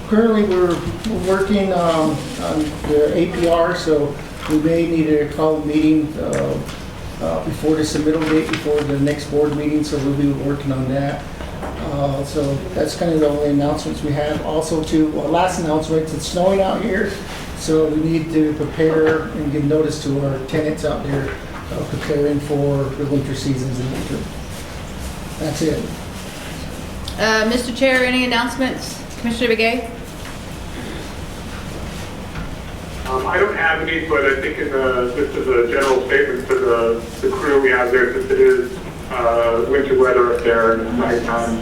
Currently, we're working on the APR, so we may need to call a meeting before the submittal date, before the next board meeting, so we'll be working on that. So that's kind of the only announcements we have. Also, last announcement, it's snowing out here, so we need to prepare and give notice to our tenants out there preparing for the winter seasons in winter. That's it. Mr. Chair, any announcements? Commissioner Begay? I don't have any, but I think just as a general statement to the crew we have there, since it is winter weather up there and it's nighttime,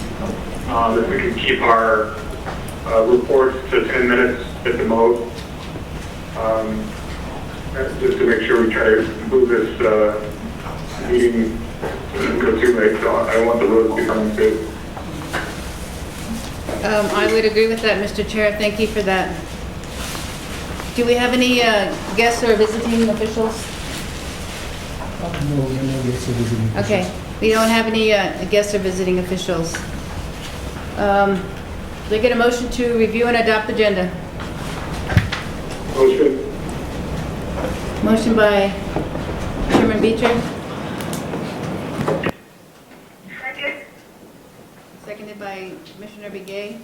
if we can keep our reports to 10 minutes at the most, just to make sure we try to move this meeting and go too late, so I don't want the roads becoming good. I would agree with that, Mr. Chair. Thank you for that. Do we have any guests or visiting officials? No, yes, it is. Okay, we don't have any guests or visiting officials. Do I get a motion to review and adopt agenda? Motion. Motion by Chairman Beecher. Seconded by Commissioner Begay.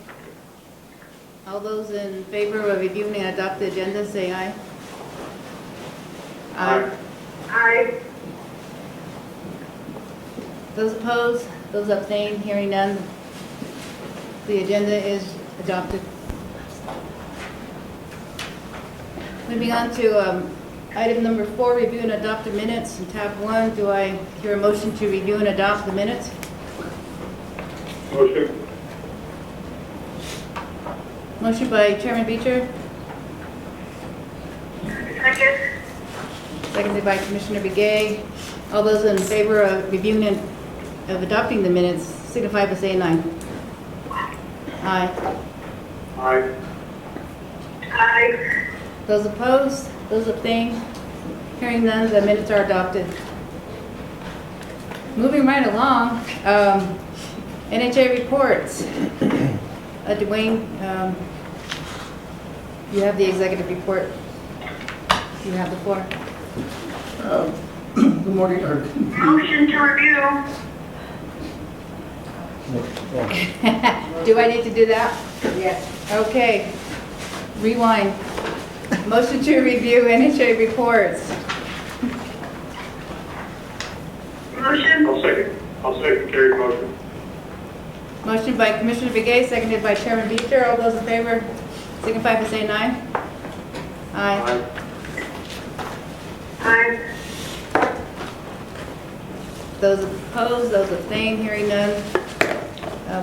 All those in favor of reviewing and adopt the agenda, say aye. Aye. Aye. Those opposed, those abstain, hearing none, the agenda is adopted. Moving on to item number 4, review and adopt the minutes. In tab 1, do I hear a motion to review and adopt the minutes? Motion. Motion by Chairman Beecher, Second. seconded by Commissioner Begay. All those in favor of reviewing and of adopting the minutes signify by saying aye. Aye. Aye. Aye. Those opposed, those abstain, hearing none, the minutes are adopted. Moving right along, NHA reports. Dwayne, you have the executive report. You have the floor. Good morning, or Motion to review. Do I need to do that? Yes. Okay. Rewind. Motion to review NHA reports. Motion. I'll second Carrie's motion. Motion by Commissioner Begay, seconded by Chairman Beecher. All those in favor signify by saying aye. Aye. Aye. Those opposed, those abstain, hearing none.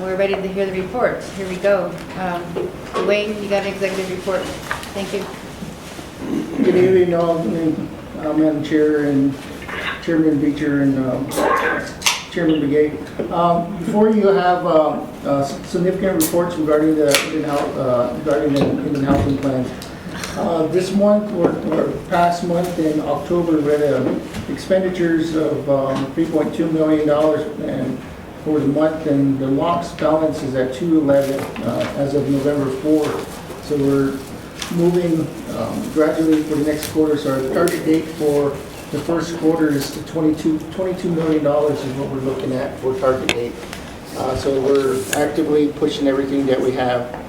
We're ready to hear the reports. Here we go. Dwayne, you got an executive report. Thank you. good evening, all, Madam Chair and Chairman Beecher and Chairman Begay. Before you have significant reports regarding the Indian housing plan. This month, or past month in October, we had expenditures of $3.2 million and for the month, and the lost balance is at 211 as of November 4th. So we're moving gradually for the next quarter. So our target date for the first quarter is the $22 million is what we're looking at for target date. So we're actively pushing everything that we have.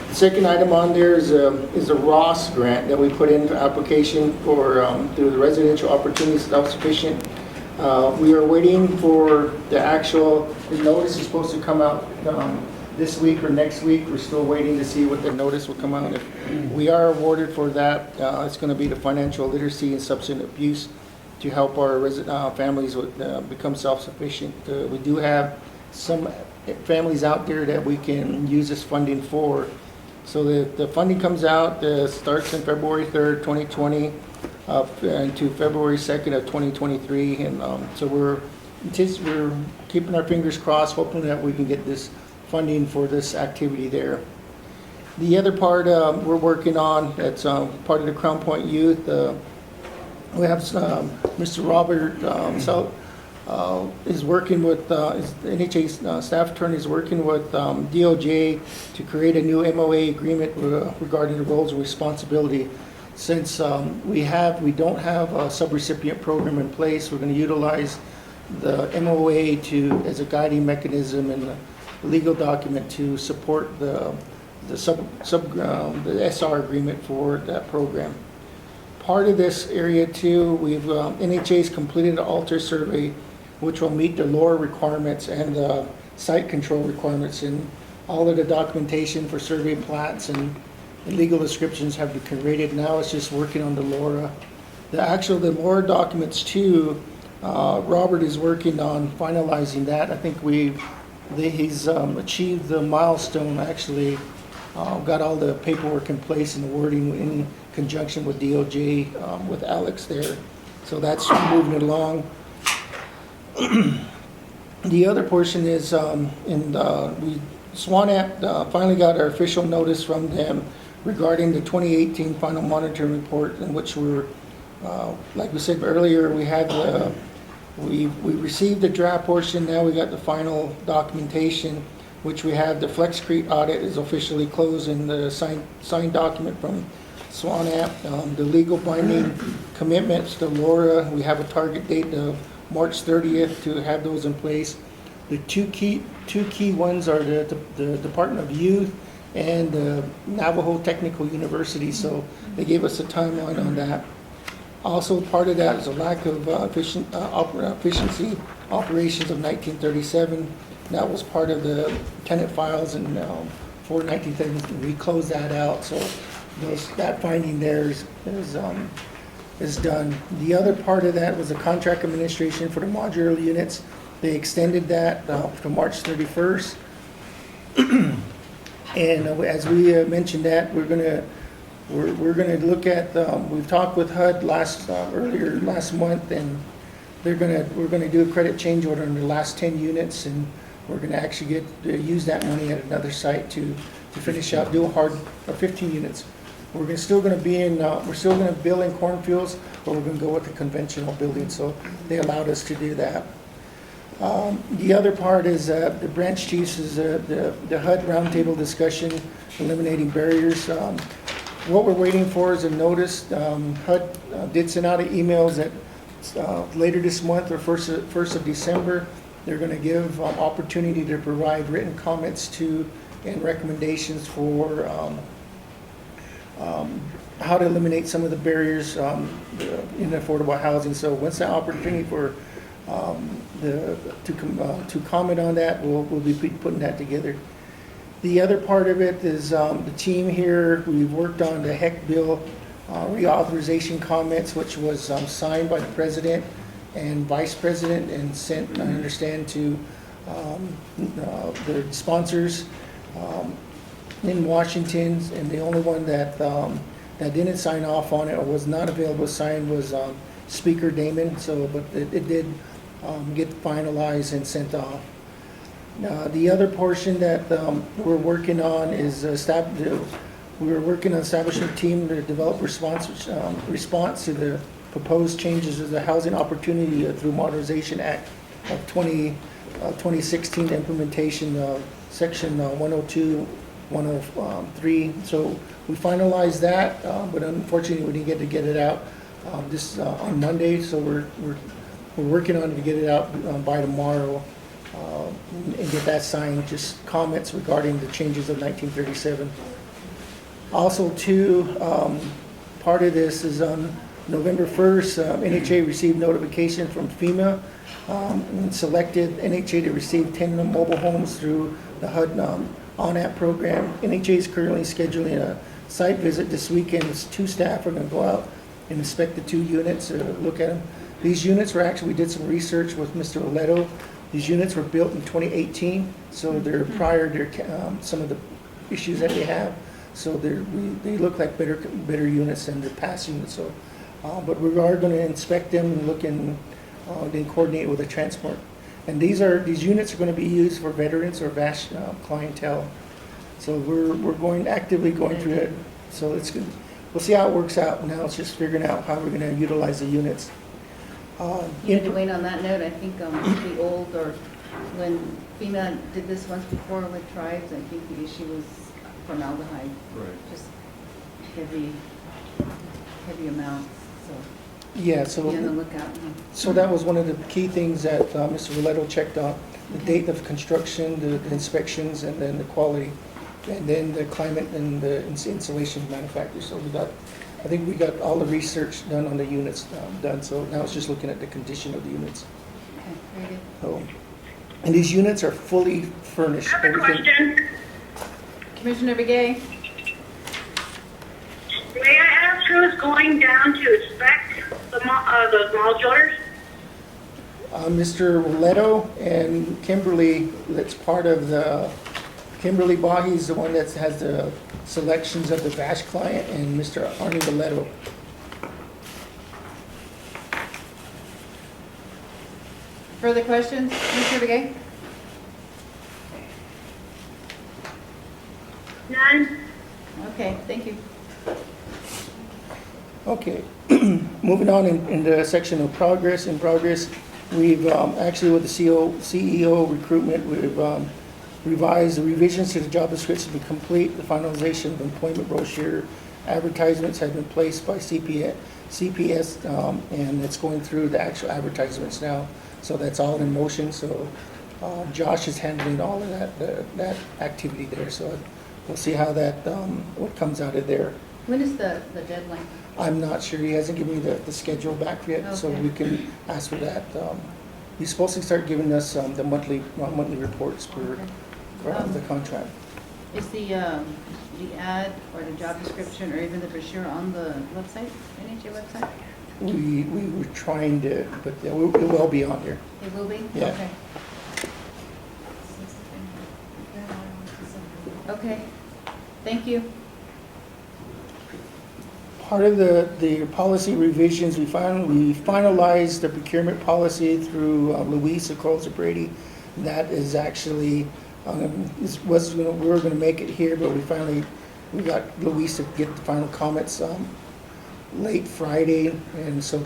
The second item on there is a Ross grant that we put in for application for through the Residential Opportunity Self-Sufficient. We are waiting for the notice is supposed to come out this week or next week. We're still waiting to see what the notice will come out. If we are awarded for that, it's going to be the financial literacy and substance abuse to help our families become self-sufficient. We do have some families out there that we can use this funding for. So the funding comes out, starts in February 3rd, 2020, to February 2nd of 2023. And so we're keeping our fingers crossed, hoping that we can get this funding for this activity there. The other part we're working on, that's part of the Crown Point Youth. We have Mr. Robert is working with, NHA staff attorney is working with DOJ to create a new MOA agreement regarding the roles and responsibility. Since we don't have a subrecipient program in place, we're going to utilize the MOA as a guiding mechanism and a legal document to support the SR agreement for that program. Part of this area too, NHA's completed an alter survey which will meet the LORA requirements and the site control requirements, and all of the documentation for survey plats and legal descriptions have been created. Now it's just working on the LORA. The LORA documents too, Robert is working on finalizing that. I think he's achieved the milestone, actually, got all the paperwork in place and the wording in conjunction with DOJ, with Alex there. So that's moving along. The other portion is, SWANAP finally got our official notice from them regarding the 2018 final monitoring report, in which like we said earlier, we received the draft portion. Now we got the final documentation, which we have the Flex Creek audit is officially closed, and the signed document from SWANAP, the legal binding commitments to LORA. We have a target date of March 30th to have those in place. The two key ones are the Department of Youth and the Navajo Technical University, so they gave us a timeline on that. Also, part of that is a lack of efficiency operations of 1937. That was part of the tenant files and for 1930. We closed that out, so that finding there is done. The other part of that was the contract administration for the modular units. They extended that to March 31st. And as we mentioned that, we're gonna look at, we've talked with HUD earlier last month, and we're gonna do a credit change order on the last 10 units, and we're gonna actually use that money at another site to finish out, 15 units. We're still gonna bill in cornfields, but we're gonna go with the conventional building, so they allowed us to do that. The other part is the branch chiefs is the HUD roundtable discussion, eliminating barriers. What we're waiting for is a notice. HUD did send out emails that later this month or first of December, they're going to give opportunity to provide written comments to and recommendations for how to eliminate some of the barriers in affordable housing. So once that opportunity for to comment on that, we'll be putting that together. The other part of it is the team here, we've worked on the HEC bill reauthorization comments, which was signed by the president and vice president and sent, I understand, to the sponsors in Washington. And the only one that didn't sign off on it or was not available to sign was Speaker Damon. But it did get finalized and sent off. The other portion that we're working on is we're working on establishing a team to develop response to the proposed changes to the Housing Opportunity through Modernization Act of 2016 implementation of Section 102, 103. So we finalized that, but unfortunately we didn't get it out on Monday. So we're working on it to get it out by tomorrow. And get that signed, just comments regarding the changes of 1937. Also, too, part of this is on November 1st, NHA received notification from FEMA and selected NHA to receive 10 mobile homes through the HUD ONAP program. NHA is currently scheduling a site visit this weekend. 2 staff are going to go out and inspect the 2 units, look at them. These units were actually, we did some research with Mr. Oleto. These units were built in 2018, so they're prior to some of the issues that they have. So they look like better units than the past units. So, but we are going to inspect them and look and then coordinate with the transport. And these units are going to be used for veterans or vast clientele. So we're actively going through it. So it's good. We'll see how it works out. Now it's just figuring out how we're going to utilize the units. You know, Dwayne, on that note, I think the old, or when FEMA did this once before with tribes, I think the issue was formaldehyde. Right. Just heavy amounts, so Yeah, be on the so, lookout. so that was one of the key things that Mr. Valletto checked off. The Okay. date of construction, the inspections, and then the quality, and then the climate and the insulation manufacturer. So I think we got all the research done on the units done, so now it's just looking at the condition of the units. Okay, very good. So, and these units are fully furnished. I have a everything- question. Commissioner Begay? May I ask who's going down to inspect the modulars? Mr. Valletto and Kimberly, that's part of the, Kimberly Bahi's the one that has the selections of the VASH client, and Mr. Arnie Valletto. Further questions, Commissioner Begay? None? Okay. Thank you. Okay, moving on in the section of progress, we've actually with the CEO recruitment, we've revised the revisions to the job description to complete the finalization of employment brochure. Advertisements have been placed by CPS, and it's going through the actual advertisements now. So that's all in motion, so Josh is handling all of that activity there. So we'll see how that, what comes out of there. When is the deadline? I'm not sure, he hasn't given me the schedule back yet, so Okay. we can ask for that. He's supposed to start giving us the monthly reports for the contract. Is the ad or the job description or even the brochure on the website, NHA website? We were trying to, but it will be on here. It will be? Yeah. Okay. Okay, thank you. Part of the policy revisions, we finalized the procurement policy through Luis Across Brady. That is actually, we were gonna make it here, but we got Luis to get the final comments late Friday, and so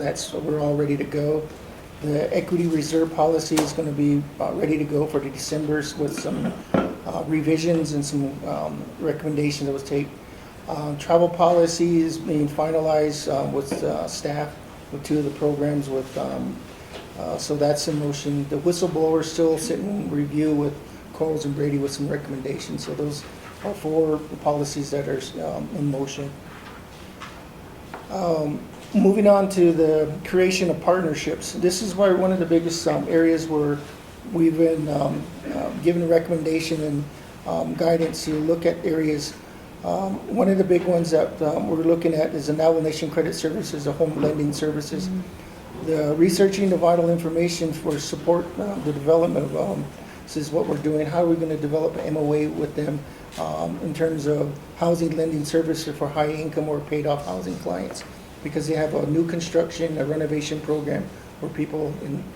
we're all ready to go. The equity reserve policy is gonna be ready to go for the December's with some revisions and some recommendations that was taken. Travel policy is being finalized with staff with two of the programs so that's in motion. The whistleblower still sitting in review with Coles and Brady with some recommendations. So those are 4 policies that are in motion. Moving on to the creation of partnerships. This is where one of the biggest areas where we've been given a recommendation and guidance to look at areas. One of the big ones that we're looking at is the Navajo Nation Credit Services, the home lending services. The researching the vital information for support the development of this is what we're doing. How are we going to develop an MOA with them in terms of housing lending services for high income or paid off housing clients? Because they have a new construction, a renovation program where people,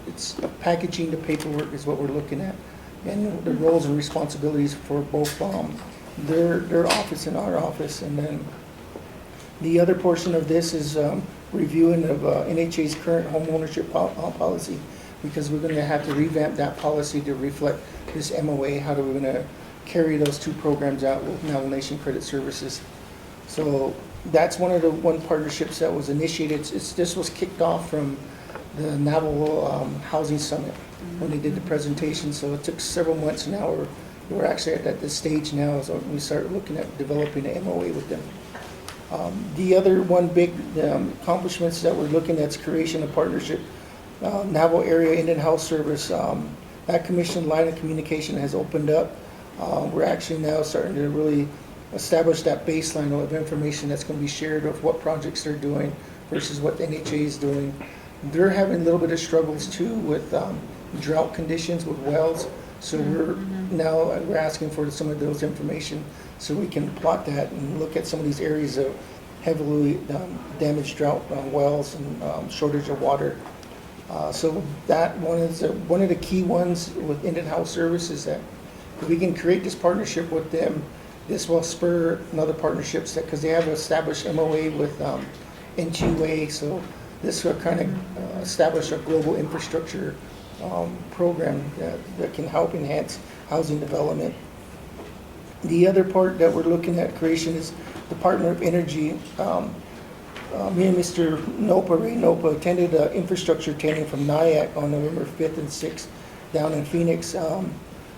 it's packaging the paperwork is what we're looking at. And the roles and responsibilities for both their office and our office. And then the other portion of this is reviewing of NHA's current home ownership policy, because we're going to have to revamp that policy to reflect this MOA. How are we going to carry those 2 programs out with Navajo Nation Credit Services? So that's one of the partnerships that was initiated. This was kicked off from the Navajo Housing Summit when they did the presentation. So it took several months. Now we're actually at this stage now, so we start looking at developing an MOA with them. The other one big accomplishments that we're looking at is creation of partnership. Navajo Area Indian Health Service, that commission line of communication has opened up. We're actually now starting to really establish that baseline of information that's going to be shared of what projects they're doing versus what the NHA is doing. They're having a little bit of struggles too with drought conditions with wells. So we're asking for some of those information so we can plot that and look at some of these areas of heavily damaged drought wells and shortage of water. So that one is one of the key ones with Indian Health Service is that if we can create this partnership with them, this will spur another partnerships because they have established MOA with NGUA. So this will kind of establish a global infrastructure program that can help enhance housing development. The other part that we're looking at creation is Department of Energy. Me and Mr. Ray Nopa, attended infrastructure training from NIAC on November 5th and 6th down in Phoenix.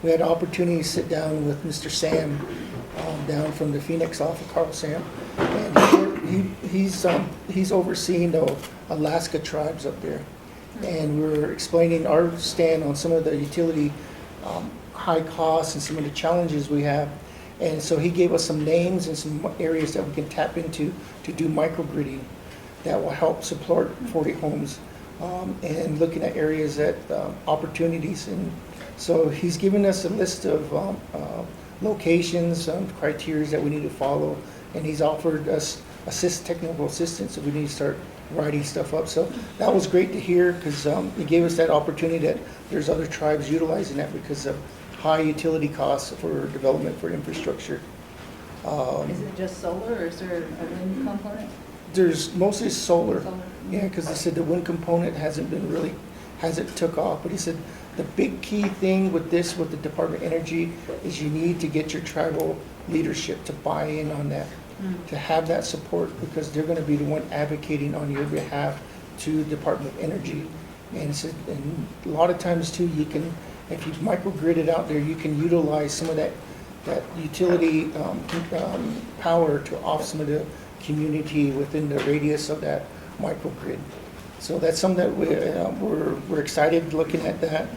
We had the opportunity to sit down with Mr. Sam down from the Phoenix office, Carl Sam. And he's overseeing the Alaska tribes up there. And we're explaining our stand on some of the utility high costs and some of the challenges we have. And so he gave us some names and some areas that we can tap into to do microgridding that will help support 40 homes, and looking at areas that opportunities. And so he's given us a list of locations, criteria that we need to follow, and he's offered us technical assistance if we need to start writing stuff up. So that was great to hear, because he gave us that opportunity that there's other tribes utilizing that because of high utility costs for development for infrastructure. Is it just solar, or is there a wind component? There's mostly solar. Solar. Yeah, because they said the wind component hasn't took off. But he said the big key thing with the Department of Energy is you need to get your tribal leadership to buy in on that, to have that support, because they're going to be the one advocating on your behalf to the Department of Energy. And so, and a lot of times too, you can, if you microgrid it out there, you can utilize some of that utility power to off some of the community within the radius of that microgrid. So that's something that we're excited looking at that.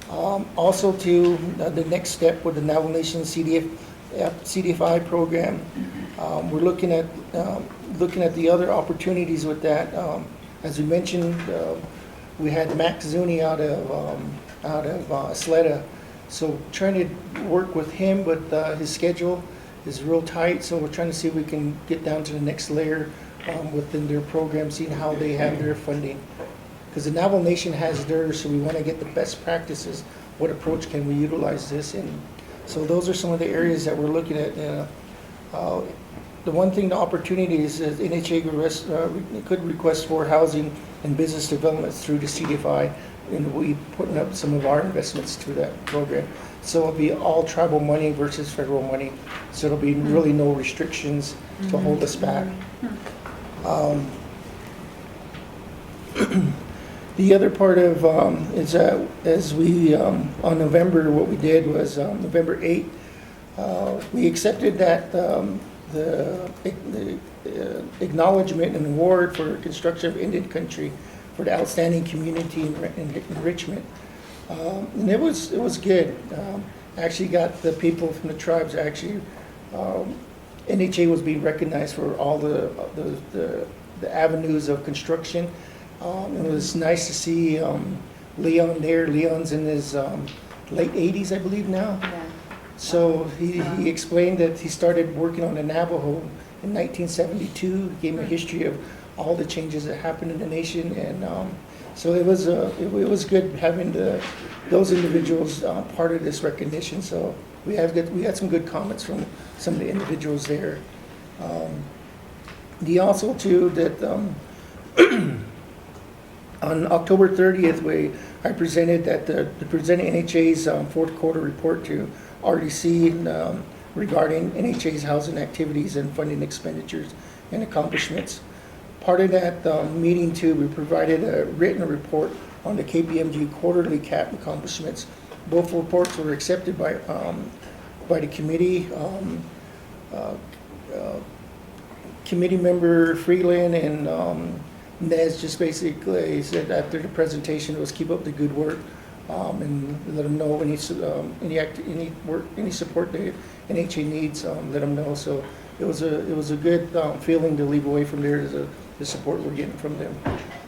Also to the next step with the Navajo Nation CDFI program, we're looking at the other opportunities with that. As we mentioned, we had Max Zuni out of Sleda, so trying to work with him, but his schedule is real tight, so we're trying to see if we can get down to the next layer within their program, seeing how they have their funding. Because the Navajo Nation has theirs, so we want to get the best practices. What approach can we utilize this in? So those are some of the areas that we're looking at. The one thing, the opportunity is that NHA could request for housing and business development through the CDFI, and we putting up some of our investments to that program. So it'll be all tribal money versus federal money. So there'll be really no restrictions to hold us back. The other part of is that as we on November, what we did was November 8th, we accepted that the acknowledgement and award for construction of Indian country for the outstanding community enrichment. And it was good. Actually got the people from the tribes, actually NHA was being recognized for all the avenues of construction. It was nice to see Leon there. Leon's in his late 80s, I believe now. Yeah. So he explained that he started working on the Navajo in 1972. He gave me a history of all the changes that happened in the nation, and so it was good having those individuals part of this recognition. So we had some good comments from some of the individuals there. Also too that on October 30th, I presented NHA's fourth quarter report to RDC regarding NHA's housing activities and funding expenditures and accomplishments. Part of that meeting too, we provided a written report on the KPMG quarterly CAP accomplishments. Both reports were accepted by the committee. Committee member Freeland and Nez just basically said after the presentation was keep up the good work, and let them know any support the NHA needs. Let them know. So it was a good feeling to leave away from there. The support we're getting from them.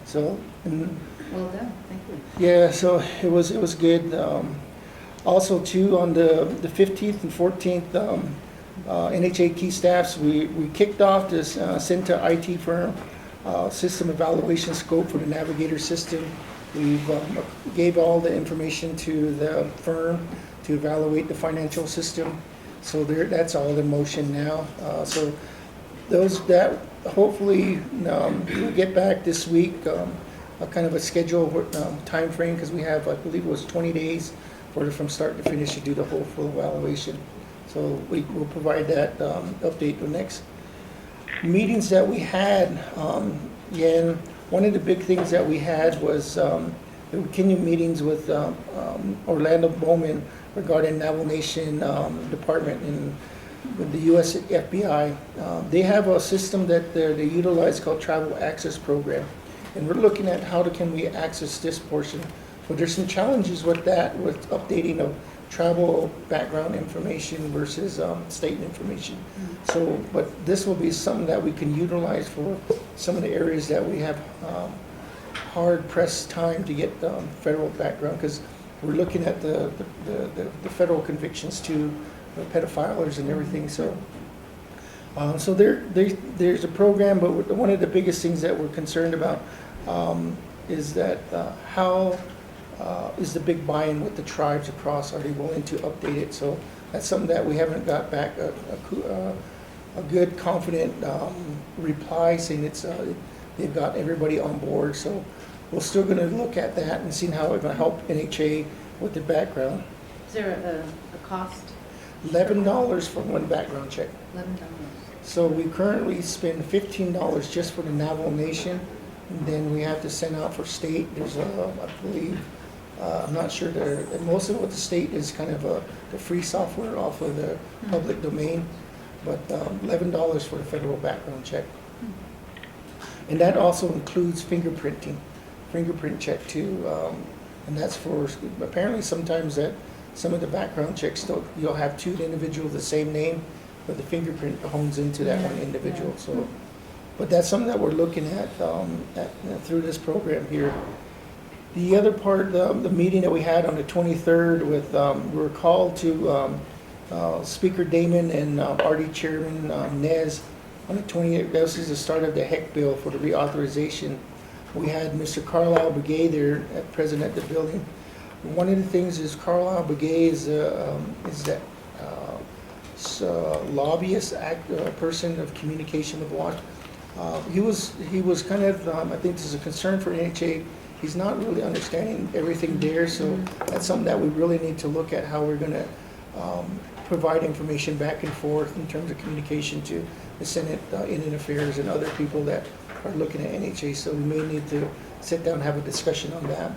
So Well done, thank you. yeah, so it was good. Also too, on the 15th and 14th, NHA key staffs, we kicked off this Cinta IT firm system evaluation scope for the Navigator system. We gave all the information to the firm to evaluate the financial system. So that's all in motion now. So those that hopefully we'll get back this week, a kind of a schedule time frame, because we have, I believe it was 20 days from start to finish to do the whole full evaluation. So we will provide that update the next meetings that we had. And one of the big things that we had was the continued meetings with Orlando Bowman regarding Navajo Nation Department and with the U.S. FBI. They have a system that they utilize called Travel Access Program. And we're looking at how can we access this portion. But there's some challenges with that, with updating of travel background information versus state information. So, but this will be something that we can utilize for some of the areas that we have hard pressed time to get federal background, because we're looking at the federal convictions to pedophilers and everything. So, so there's a program, but one of the biggest things that we're concerned about is that how is the big buy-in with the tribes across? Are they willing to update it? So that's something that we haven't got back a good, confident reply saying it's they've got everybody on board. So we're still going to look at that and see how it's going to help NHA with the background. Is there a cost? $11 for one background check. $11. So we currently spend $15 just for the Navajo Nation, and then we have to send out for state. There's I believe, I'm not sure, most of what the state is kind of the free software off of the public domain, but $11 for the federal background check. And that also includes fingerprint check too, and that's for, apparently sometimes that some of the background checks, you'll have two individuals the same name, but the fingerprint hones into that one individual. So, but that's something that we're looking at through this program here. The other part, the meeting that we had on the 23rd with, we were called to Speaker Damon and RD Chairman Nez on the 28th. This is the start of the HEC bill for the reauthorization. We had Mr. Carlisle Begay there, present at the building. One of the things is Carlisle Begay is that lobbyist person of communication with Washington. He was kind of, I think this is a concern for NHA. He's not really understanding everything there, so that's something that we really need to look at, how we're going to provide information back and forth in terms of communication to the Senate, Indian Affairs, and other people that are looking at NHA. So we may need to sit down and have a discussion on that.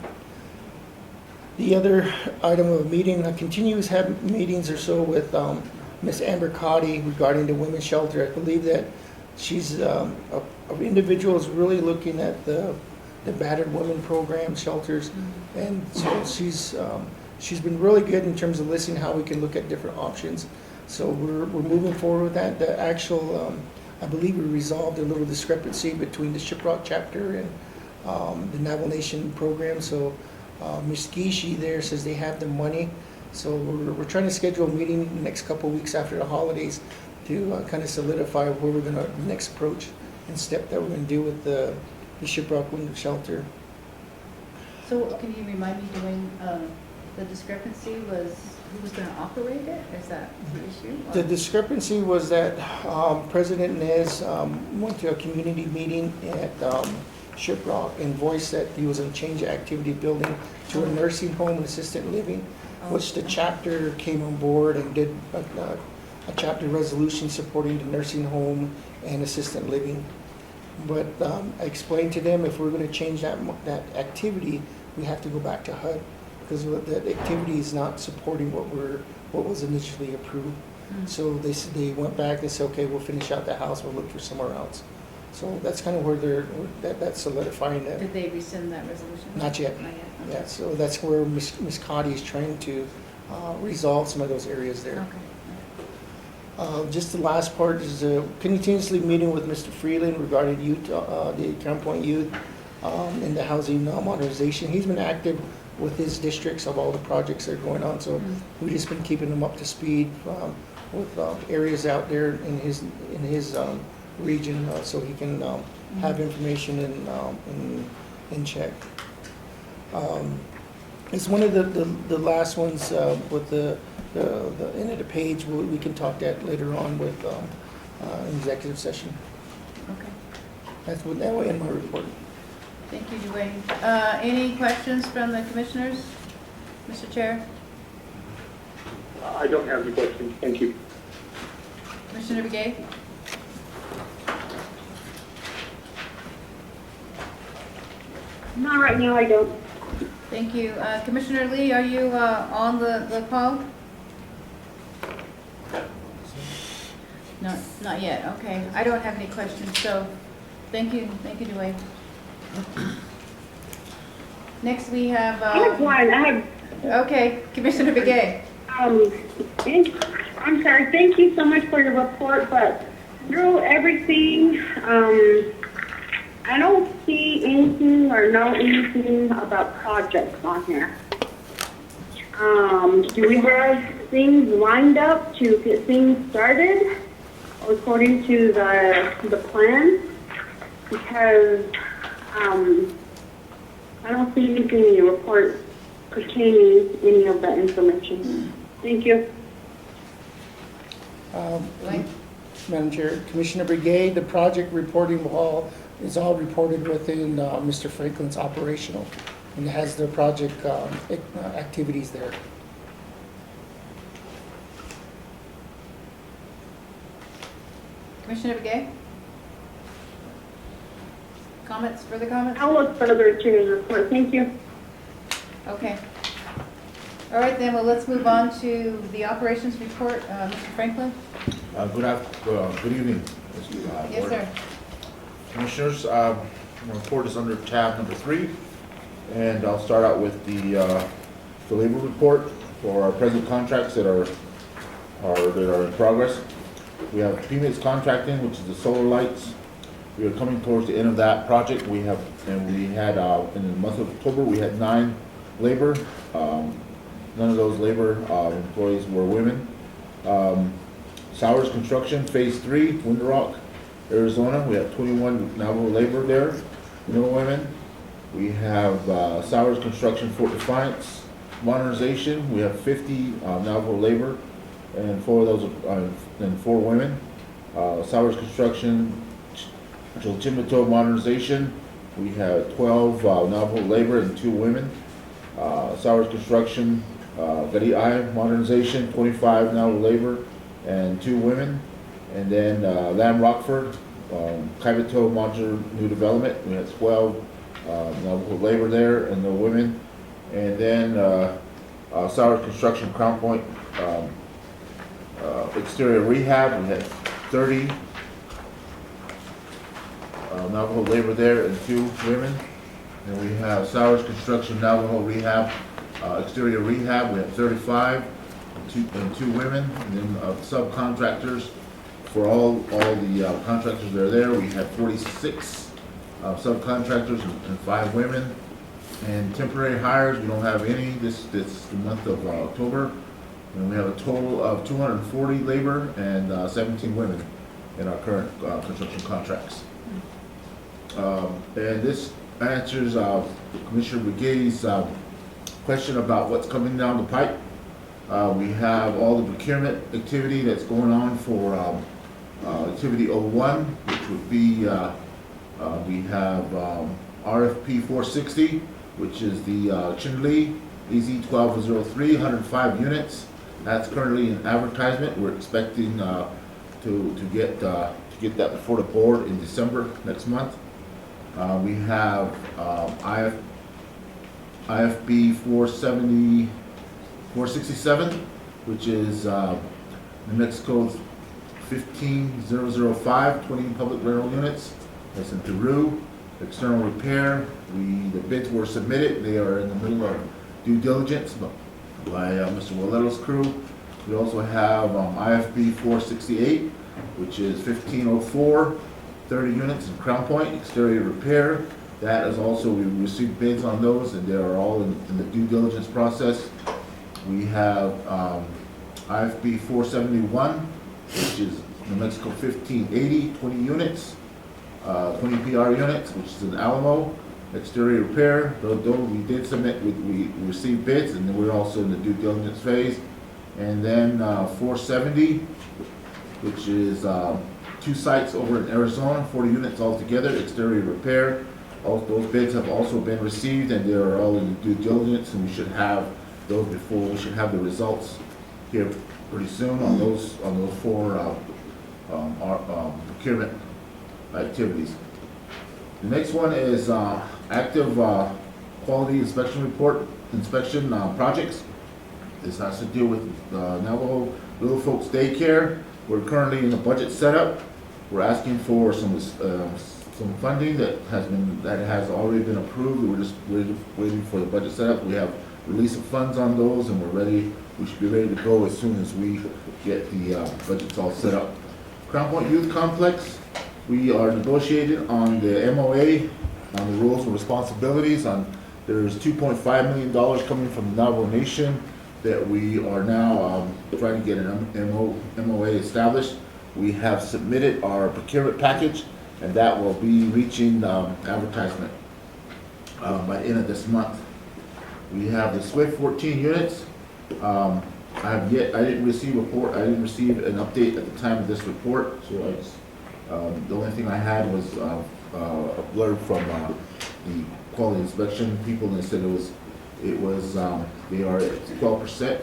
The other item of a meeting, continues have meetings or so with Ms. Amber Cotty regarding the women's shelter. I believe that she's an individual is really looking at the battered women program shelters, and so she's been really good in terms of listening how we can look at different options. So we're moving forward with that. The actual, I believe we resolved a little discrepancy between the Shiprock chapter and the Navajo Nation program. So Ms. Gishi there says they have the money. So we're trying to schedule a meeting in the next couple of weeks after the holidays to kind of solidify where we're going to next approach and step that we're going to do with the Shiprock Window Shelter. So can you remind me, Dwayne, the discrepancy was who was going to operate it? Is that the issue? The discrepancy was that President Nez went to a community meeting at Shiprock and voiced that he was going to change the activity building to a nursing home and assisted living, which the chapter came on board and did a chapter resolution supporting the nursing home and assisted living. But I explained to them if we're going to change that activity, we have to go back to HUD, because that activity is not supporting what was initially approved. So they went back and said, okay, we'll finish out the house, we'll look for somewhere else. So that's kind of where that's solidifying that. Did they rescind that resolution? Not yet. Not yet. Okay. Yeah, so that's where Ms. Cotty is trying to resolve some of those areas there. Okay. Just the last part is continuously meeting with Mr. Freeland regarding youth, the Crown Point youth, and the housing modernization. He's been active with his districts of all the projects that are going on, so we've just been keeping him up to speed with areas out there in his region, so he can have information in check. It's one of the last ones with the end of the page. We can talk that later on with executive session. Okay. That's what, that way in my report. Thank you, Dwayne. Any questions from the commissioners? Mr. Chair? I don't have any questions. Thank you. Commissioner Begay? Not right now, I don't. Thank you. Commissioner Lee, are you on the call? No, not yet. Okay. I don't have any questions, so thank you, Dwayne. Next, we have. I have one. I have, Okay, Commissioner Begay. I'm sorry, thank you so much for your report, but through everything, I don't see anything or know anything about projects on here. Do we have things lined up to get things started according to the plan? Because I don't see anything in your report pertaining any of that information. Thank you. Dwayne? Madam Chair, Commissioner Brigade, the project reporting wall is all reported within Mr. Franklin's operational, and has the project activities there. Commissioner Begay? Comments, further comments? I'll look further into your report. Thank you. Okay. All right, then, well, let's move on to the operations report. Mr. Franklin? Good evening. Yes, Board. sir. Commissioners, my report is under tab number 3, and I'll start out with the labor report for our present contracts that are in progress. We have PMITS contracting, which is the solar lights. We are coming towards the end of that project. We had in the month of October, we had 9 labor. None of those labor employees were women. Sowers Construction, Phase 3, Winter Rock, Arizona. We have 21 Navajo labor there, no women. We have Sowers Construction, Fort Defiance, modernization. We have 50 Navajo labor, and 4 of those and 4 women. Sowers Construction, Chilchimato modernization. We have 12 Navajo labor and 2 women. Sowers Construction, Gari'ai modernization, 25 Navajo labor and 2 women. And then Lamb Rockford, Kaibito modular new development. We had 12 Navajo labor there and no women. And then Sowers Construction, Crown Point exterior rehab. We had 30 Navajo labor there and 2 women. And we have Sowers Construction, Navajo rehab, exterior rehab. We have 35 and 2 women. And then subcontractors, for all the contractors that are there, we have 46 subcontractors and 5 women. And temporary hires, we don't have any this the month of October. And we have a total of 240 labor and 17 women in our current construction contracts. And this answers Commissioner Brigade's question about what's coming down the pipe. We have all the procurement activity that's going on for activity 01, which would be, we have RFP 460, which is the Chinle EZ1203, 105 units. That's currently in advertisement. We're expecting to get that before the board in December next month. We have IFB 467, which is New Mexico 15005, 20 public rental units. That's in Peru. External repair. The bids were submitted. They are in the middle of due diligence by Mr. Waleto's crew. We also have IFB 468, which is 1504, 30 units in Crown Point, exterior repair. That is also, we received bids on those, and they are all in the due diligence process. We have IFB 471, which is New Mexico 1580, 20 units, 20 PR units, which is in Alamo, exterior repair. Though we did submit, we received bids, and we're also in the due diligence phase. And then 470, which is 2 sites over in Arizona, 40 units altogether, exterior repair. All those bids have also been received, and they are all in due diligence, and we should have those before, we should have the results here pretty soon on those 4 procurement activities. The next one is active quality inspection report, inspection projects. This has to do with Navajo Little Folks Daycare. We're currently in the budget setup. We're asking for some funding that has already been approved. We're just waiting for the budget setup. We have release of funds on those, and we're ready. We should be ready to go as soon as we get the budgets all set up. Crown Point Youth Complex, we are negotiating on the MOA, on the rules and responsibilities. There's $2.5 million coming from the Navajo Nation that we are now trying to get an MOA established. We have submitted our procurement package, and that will be reaching advertisement by the end of this month. We have the SWIFT 14 units. I didn't receive an update at the time of this report, so the only thing I had was a blurb from the quality inspection people, and they said they are at 12%.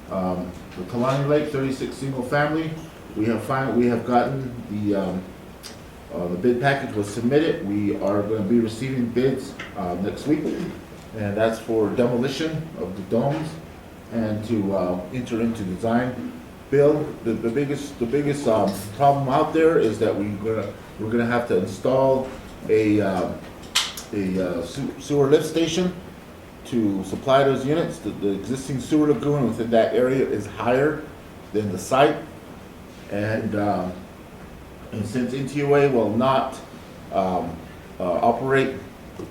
The Kalani Lake 36 single family, we have gotten the bid package was submitted. We are going to be receiving bids next week, and that's for demolition of the domes and to enter into design build. The biggest problem out there is that we're gonna have to install a sewer lift station to supply those units. The existing sewer lagoon within that area is higher than the site, and since NTUA will not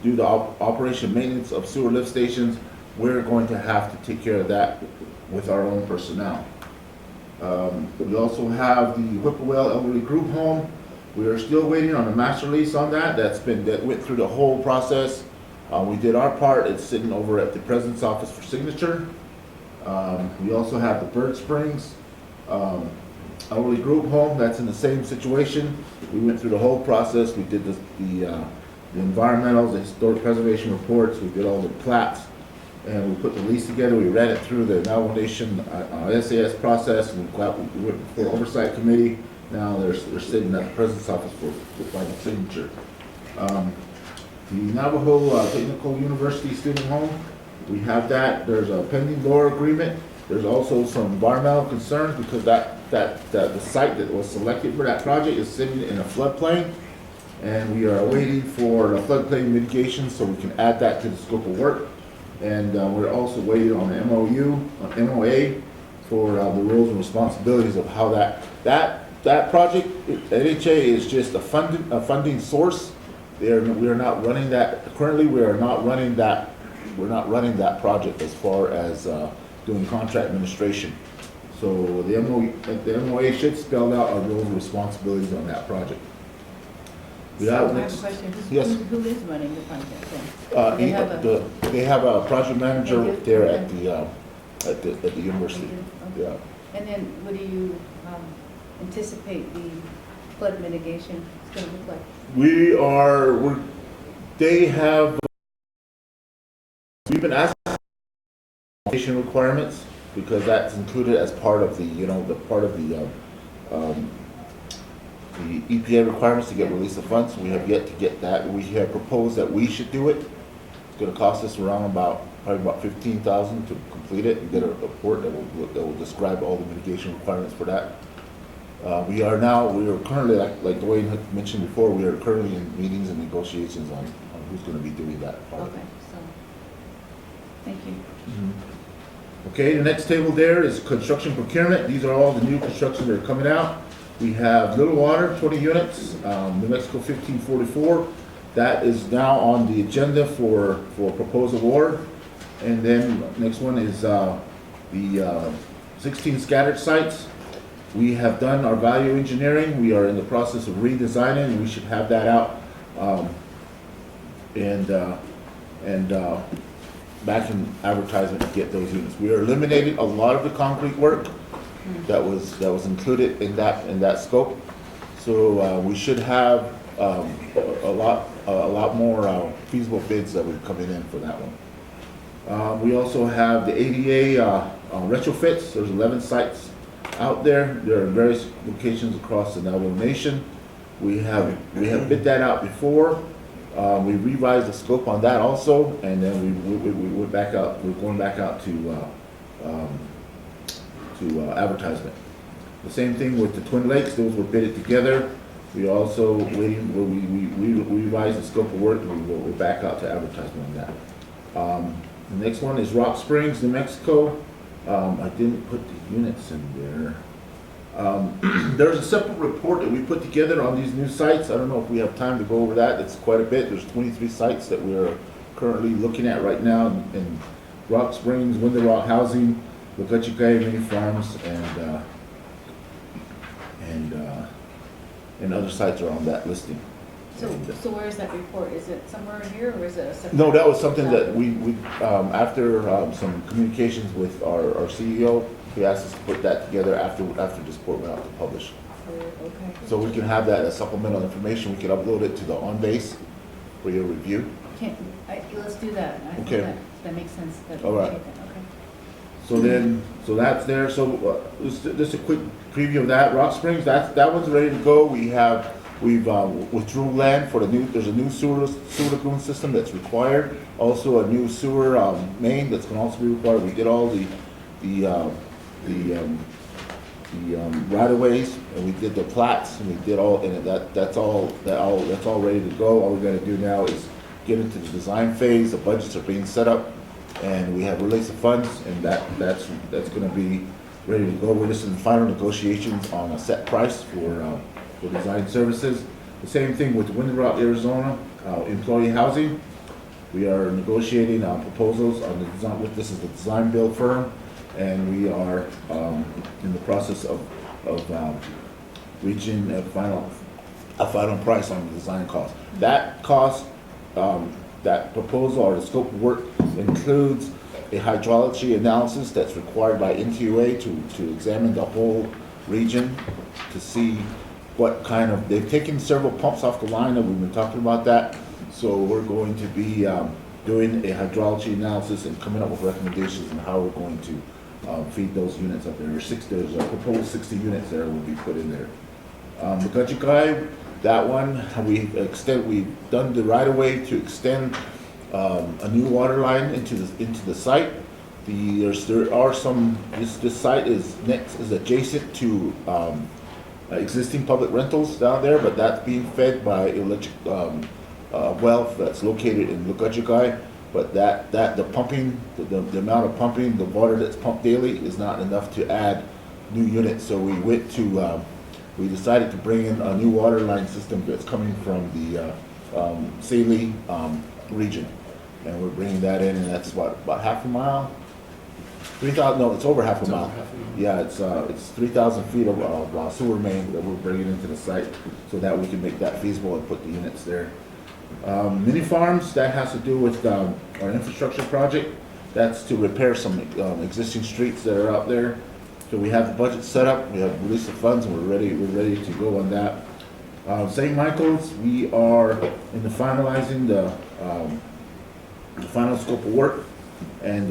do the operation maintenance of sewer lift stations, we're going to have to take care of that with our own personnel. We also have the Whippoorwill Elderly Group Home. We are still waiting on a master lease on that. That went through the whole process. We did our part. It's sitting over at the president's office for signature. We also have the Bird Springs Elderly Group Home. That's in the same situation. We went through the whole process. We did the environmentals, the historic preservation reports. We did all the plats, and we put the lease together. We ran it through the Navajo Nation SAS process. We went before oversight committee. Now they're sitting at the president's office for final signature. The Navajo Technical University Student Home, we have that. There's a pending loan agreement. There's also some environmental concerns because the site that was selected for that project is sitting in a floodplain, and we are waiting for the floodplain mitigation so we can add that to the scope of work. And we're also waiting on the MOA for the rules and responsibilities of how that project. NHA is just a funding source. We are not running that currently. We're not running that project as far as doing contract administration. So the MOA should spell out our rules and responsibilities on that project. I have a question. Yes. Who is running the project then? They have a project manager there at the university. Okay. Yeah. And then what do you anticipate the flood mitigation is going to look like? We've been asking for requirements because that's included as part of the EPA requirements to get release of funds. We have yet to get that. We have proposed that we should do it. It's going to cost us probably about $15,000 to complete it and get a report that will describe all the mitigation requirements for that. We are currently, like Dwayne had mentioned before, we are currently in meetings and negotiations on who's going to be doing that part. Okay, so, thank you. Okay, the next table there is construction procurement. These are all the new construction that are coming out. We have Little Water, 20 units, New Mexico 1544. That is now on the agenda for proposed award. And then next one is the 16 scattered sites. We have done our value engineering. We are in the process of redesigning, and we should have that out back in advertisement to get those units. We are eliminating a lot of the concrete work that was included in that scope. So we should have a lot more feasible bids that will be coming in for that one. We also have the ADA retrofits. There's 11 sites out there. There are various locations across the Navajo Nation. We have bid that out before. We revised the scope on that also, and then we went back out. We're going back out to advertisement. The same thing with the Twin Lakes. Those were bidded together. We also waiting. We revised the scope of work, and we're back out to advertisement on that. The next one is Rock Springs, New Mexico. I didn't put the units in there. There's a separate report that we put together on these new sites. I don't know if we have time to go over that. It's quite a bit. There's 23 sites that we're currently looking at right now in Rock Springs, Window Rock Housing, Lugachikai Mini Farms, and other sites are on that listing. So where is that report? Is it somewhere here or is it a separate? No, that was something that we after some communications with our CEO, he asked us to put that together after this report went out to publish. Okay. So we can have that as supplemental information. We can upload it to the OnBase for your review. Let's do that. I think Okay. that makes sense. All right. Okay. So that's there. So just a quick preview of that. Rock Springs, that one's ready to go. We've withdrew land for there's a new sewer lagoon system that's required. Also a new sewer main that's going to also be required. We did all the right-of-ways, and we did the plats, and we did all, and that's all ready to go. All we got to do now is get into the design phase. The budgets are being set up, and we have release of funds, and that's going to be ready to go. We're just in final negotiations on a set price for design services. The same thing with Window Rock, Arizona, employee housing. We are negotiating proposals on the design. This is the design build firm, and we are in the process of reaching a final price on the design cost. That cost, that proposal or the scope of work includes a hydrology analysis that's required by NTUA to examine the whole region to see what kind of, they've taken several pumps off the line, and we've been talking about that. So we're going to be doing a hydrology analysis and coming up with recommendations on how we're going to feed those units up there. There's a proposed 60 units there will be put in there. Lugachikai, that one, we've done the right of way to extend a new water line into the site. There are some, this site is adjacent to existing public rentals down there, but that's being fed by electric well that's located in Lugachikai. But the pumping, the amount of pumping, the water that's pumped daily is not enough to add new units. So we decided to bring in a new water line system that's coming from the Saley region, and we're bringing that in, and that's about half a mile. 3,000, no, it's over half a mile. Yeah, it's 3,000 feet of sewer main that we're bringing into the site so that we can make that feasible and put the units there. Mini farms, that has to do with our infrastructure project. That's to repair some existing streets that are out there. So we have the budget set up, we have released the funds, and we're ready to go on that. St. Michael's, we are in the finalizing the final scope of work, and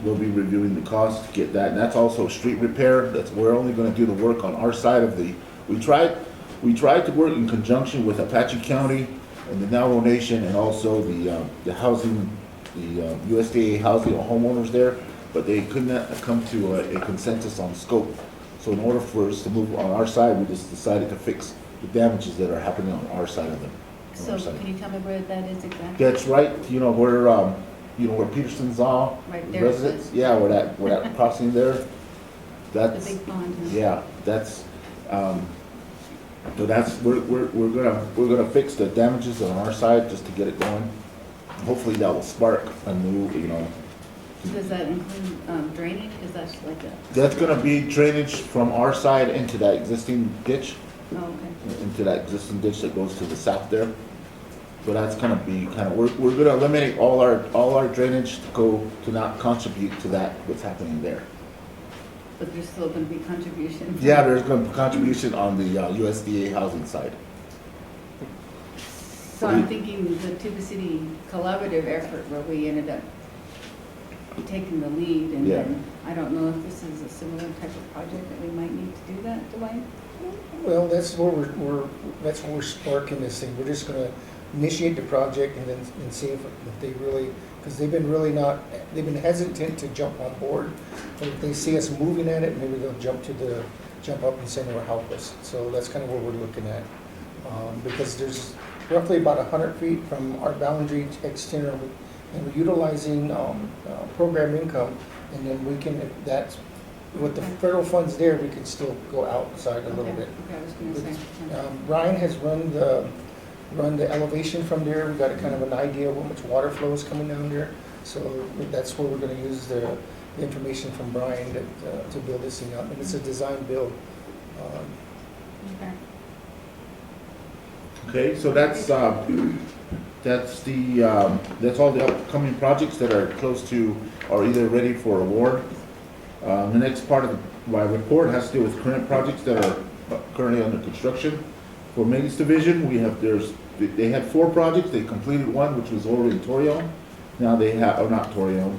we'll be reviewing the cost to get that. And that's also street repair. We're only going to do the work on our side of the. We tried to work in conjunction with Apache County and the Navajo Nation, and also the housing, the USDA housing homeowners there, but they could not come to a consensus on scope. So in order for us to move on our side, we just decided to fix the damages that are happening on our side of them. So can you tell me where that is exactly? That's right. Where Peterson's all Right there. residents. Yeah, where that crossing there. That's The big pond. Huh? yeah. That's so that's we're gonna fix the damages on our side just to get it going. Hopefully that will spark a new, Does that include drainage? Is that like a? That's gonna be drainage from our side into that existing ditch, Oh, okay. into that existing ditch that goes to the south there. So that's gonna be we're gonna eliminate all our drainage to not contribute to that what's happening there. But there's still gonna be contribution. Yeah, there's going to be contribution on the USDA housing side. So I'm thinking the Tuba City collaborative effort where we ended up taking the lead, and Yeah. then, I don't know if this is a similar type of project that we might need to do that, Dwayne? Well, that's where that's where we're sparking this thing. We're just gonna initiate the project and then, and see if they really, because they've been hesitant to jump on board. But if they see us moving at it, maybe they'll jump up and say they will help us. So that's kind of what we're looking at. Because there's roughly about 100 feet from our boundary to external, and we're utilizing program income, and then we can, if that's, with the federal funds there, we can still go outside a little Okay, bit. Okay, I was gonna say. Brian has run the elevation from there. We've got a kind of an idea of how much water flow is coming down there. So that's where we're gonna use the information from Brian to build this thing up. And it's a design build. Okay. Okay, so that's all the upcoming projects that are close to, or either ready for award. The next part of my report has to do with current projects that are currently under construction. For maintenance division, they had 4 projects. They completed one, which was over in Torreon. Now they have, oh, not Torreon.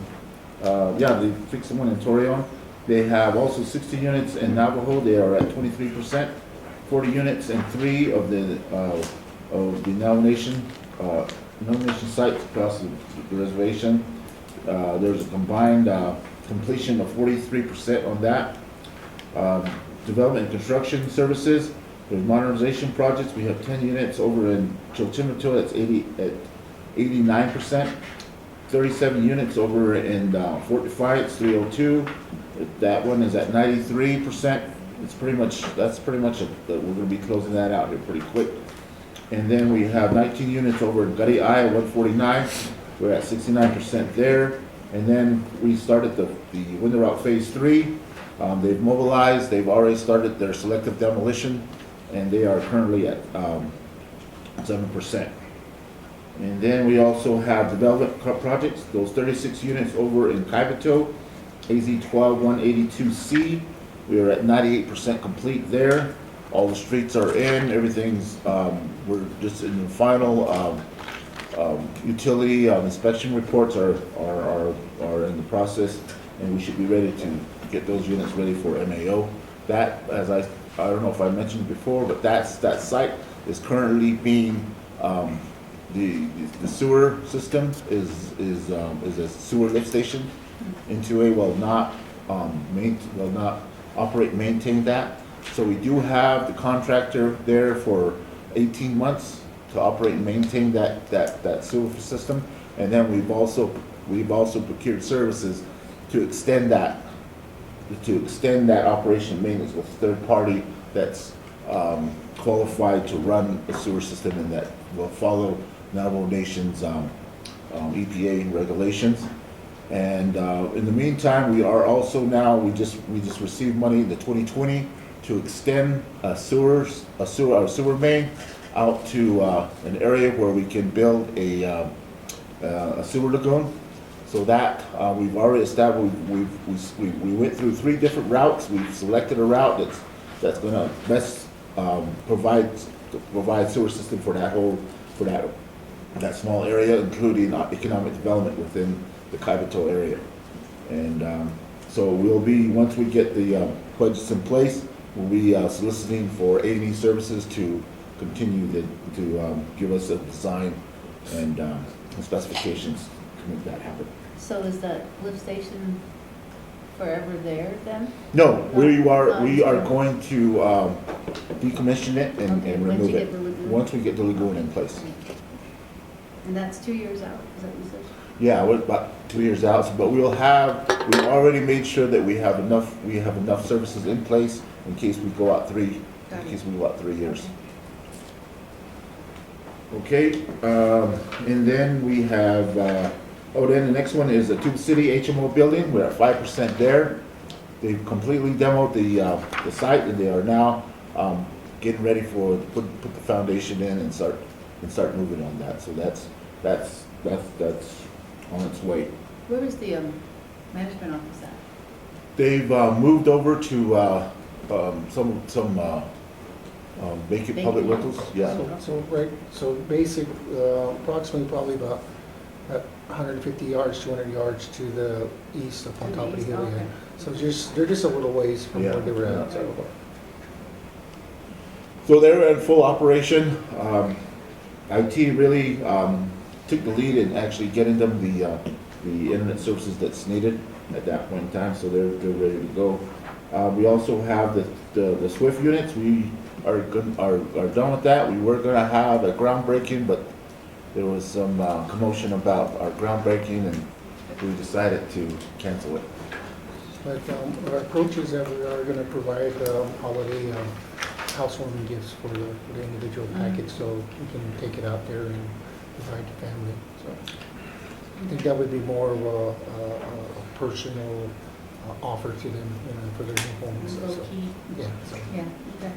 They fixed the one in Torreon. They have also 60 units in Navajo. They are at 23%. 40 units and 3 of the Navajo Nation sites across the reservation. There's a combined completion of 43% on that. Development and construction services, there's modernization projects. We have 10 units over in Chilchimato, that's 89%. 37 units over in Fort Defiance, it's 302. That one is at 93%. That's pretty much we're going to be closing that out here pretty quick. And then we have 19 units over in Gutty Eye, 149. We're at 69% there. And then we started the Winter Route Phase 3. They've mobilized. They've already started their selective demolition, and they are currently at 7%. And then we also have development projects. Those 36 units over in Kaibito, AZ 12182C. We are at 98% complete there. All the streets are in, everything's, we're just in the final utility inspection reports are in the process, and we should be ready to get those units ready for MAO. That, as I don't know if I mentioned before, but that site is currently being, the sewer system is a sewer lift station into a will not operate and maintain that. So we do have the contractor there for 18 months to operate and maintain that sewer system. And then we've also procured services to extend that operation maintenance with a third party that's qualified to run a sewer system and that will follow Navajo Nation's EPA regulations. And in the meantime, we are also now, we just received money in the 2020 to extend our sewer main out to an area where we can build a sewer lagoon. So that we've already established. We went through 3 different routes. We've selected a route that's going to best provide sewer system for that small area, including economic development within the Kaibito area. And so we'll be, once we get the budgets in place, we'll be soliciting for A&E services to continue to give us a design and specifications to make that happen. So is that lift station forever there then? No, we are going to decommission it and Okay, remove once you it get the lagoon? once we get the lagoon in place. And that's 2 years out, is that what you said? Yeah, we're about 2 years out, but we've already made sure that we have enough services in place in case we go out 3 years. Okay, and then we have, then the next one is the Tuba City HMO building. We're at 5% there. They've completely demoed the site, and they are now getting ready for put the foundation in and start moving on that. So that's on its way. Where is the management office at? They've moved over to some vacant public rentals, yeah. So basic, approximately probably about 150 yards, 200 yards to the east up on top of the hill. Okay. Yeah. So they're just a little ways from where they were at. So they're in full operation. IT really took the lead in actually getting them the internet services that's needed at that point in time, so they're ready to go. We also have the Swift units. We are done with that. We were gonna have a groundbreaking, but there was some commotion about our groundbreaking, and we decided to cancel it. But our approach is that we are going to provide holiday housewarming gifts for the individual package, so we can take it out there and provide to family. So I think that would be more of a personal offer to them, for their new homes. Low So, key. yeah. So. Yeah, okay.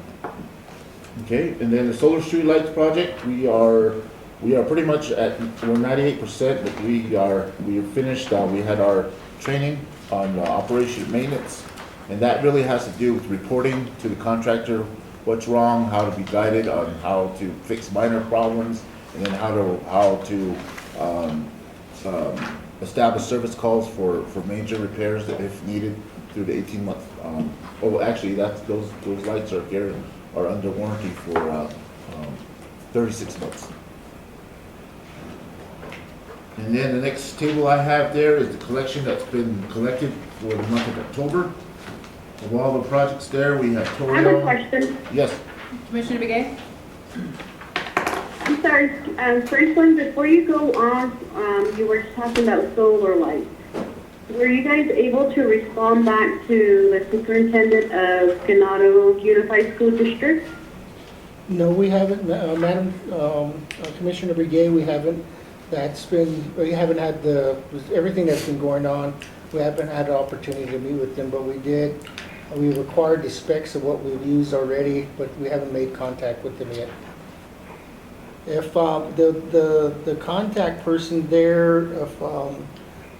Okay, and then the solar street lights project, we are pretty much we're 98%, but we are finished. We had our training on operation and maintenance, and that really has to do with reporting to the contractor what's wrong, how to be guided on how to fix minor problems, and then how to establish service calls for major repairs that if needed through the 18-month. Actually, those lights are under warranty for 36 months. And then the next table I have there is the collection that's been collected for the month of October. Of all the projects there, we have I have a Torio. question. Yes, Commissioner Begay? I'm sorry, first one, before you go on, you were talking about solar lights. Were you guys able to respond back to the superintendent of Ganado Unified School District? No, we haven't, Madam Commissioner Brigay, we haven't. We haven't had with everything that's been going on, we haven't had an opportunity to meet with them, but we did. We required the specs of what we've used already, but we haven't made contact with them yet. If the contact person there,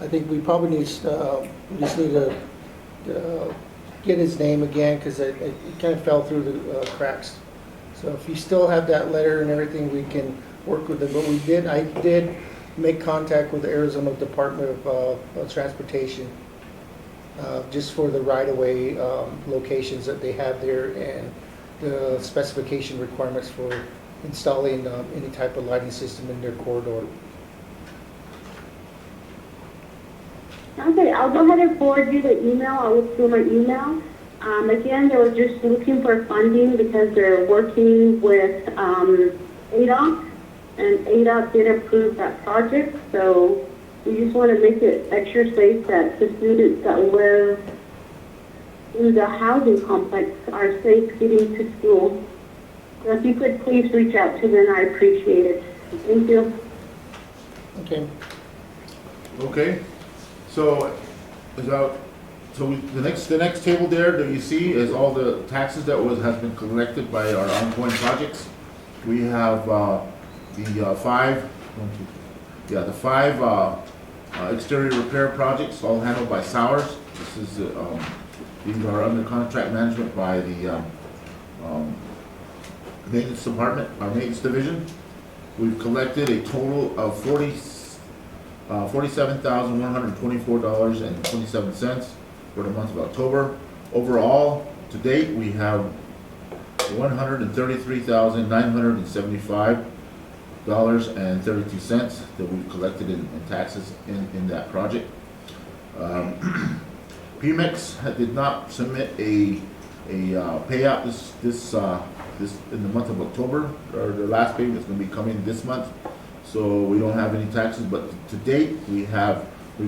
I think we probably we just need to get his name again, because it kind of fell through the cracks. So if you still have that letter and everything, we can work with them. But I did make contact with the Arizona Department of Transportation, just for the right-of-way locations that they have there and the specification requirements for installing any type of lighting system in their corridor. Okay, I'll go ahead and forward you the email. I'll look through my email. Again, they were just looking for funding because they're working with ADOT, and ADOT did approve that project, so we just want to make it extra safe that the students that live in the housing complex are safe getting to school. So if you could please reach out to them, I appreciate it. Thank you. Okay. okay. So the next table there that you see is all the taxes that has been collected by our ongoing projects. We have the five exterior repair projects, all handled by Sowers. These are under contract management by the maintenance department, our maintenance division. We've collected a total of $47,124.27 for the month of October. Overall, to date, we have $133,975.32 that we've collected in taxes in that project. PMEX did not submit a payout this in the month of October, or the last payment is going to be coming this month, so we don't have any taxes. But to date, we've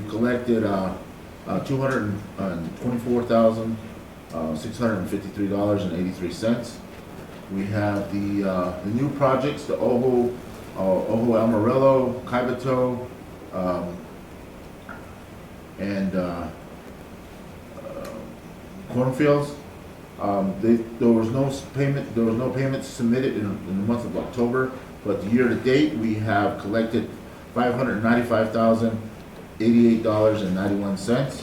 collected $224,653.83. We have the new projects, the Ojo Amarillo, Kaibito, and cornfields. There was no payments submitted in the month of October, but year to date we have collected $595,088.91.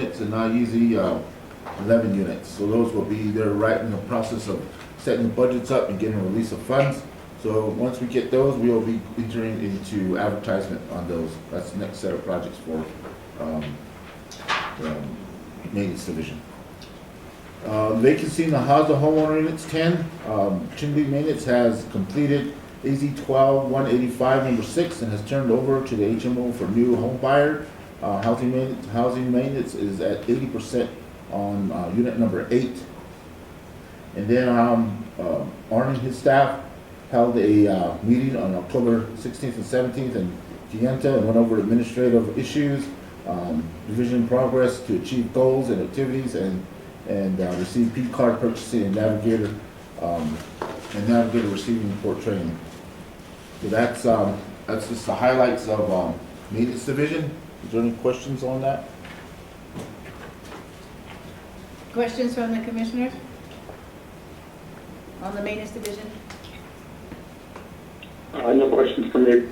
units, and Naeezy, 11 units. So those will be, they're right in the process of setting the budgets up and getting a release of funds. So once we get those, we will be entering into advertisement on those. That's the next set of projects for the maintenance division. Vacancy in the Haza homeowner units 10. Chinle Maintenance has completed AZ 12-185 number 6 and has turned over to the HMO for new home buyer. Housing maintenance is at 80% on unit number 8. And then Arnie and his staff held a meeting on October 16th and 17th in Kayenta and went over administrative issues, division progress to achieve goals and activities, and receive P card purchasing and navigator receiving report training. So that's just the highlights of maintenance division. Is there any questions on that? Questions from the commissioners? On the maintenance division? No questions from me.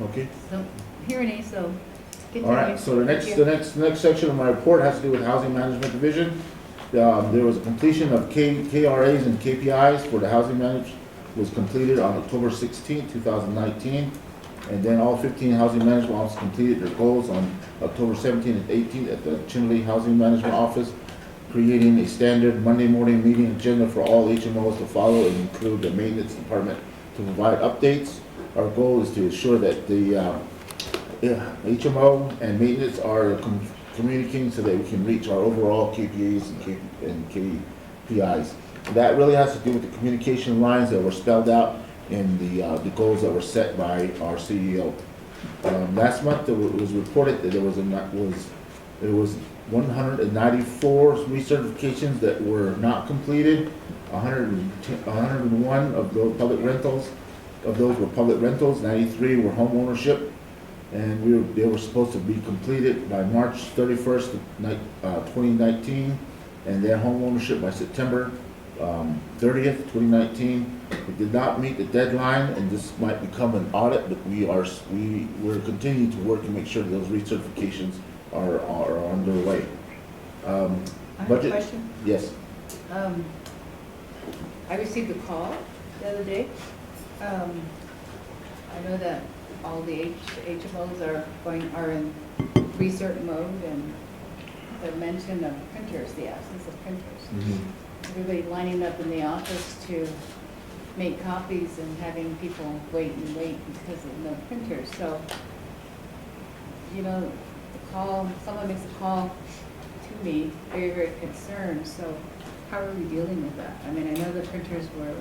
Okay. So, hear any, so continue. All right, so the Thank you. next section of my report has to do with housing management division. There was a completion of KRAs and KPIs for the housing management was completed on October 16, 2019. And then all 15 housing management offices completed their goals on October 17 and 18 at the Chinle Housing Management Office, creating a standard Monday morning meeting agenda for all HMOs to follow and include the maintenance department to provide updates. Our goal is to ensure that the HMO and maintenance are communicating so that we can reach our overall KPIs and KPIs. That really has to do with the communication lines that were spelled out in the goals that were set by our CEO. Last month, it was reported that there was 194 recertifications that were not completed. 101 of those were public rentals, 93 were home ownership, and they were supposed to be completed by March 31st, 2019, and their home ownership by September 30th, 2019. We did not meet the deadline, and this might become an audit, but we're continuing to work to make sure that those recertifications are underway. I have a Budget? question. Yes. I received a call the other day. I know that all the HMOs are in recert mode, and the mention of printers, the absence of printers. Everybody lining up in the office to make copies and having people wait and wait because of no printers. So, you know, someone makes a call to me, very, very concerned. So how are we dealing with that? I mean, I know the printers were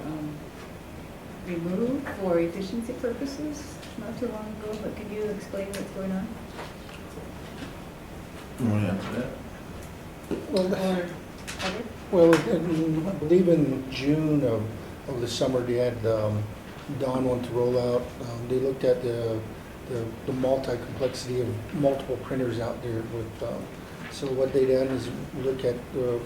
removed for efficiency purposes not too long ago, but can you explain what's going on? You want to answer that? Well, Or other? Well, I believe in June of the summer, they had, Don wanted to roll out, they looked at the multi-complexity of multiple printers out there with, so what they done is look at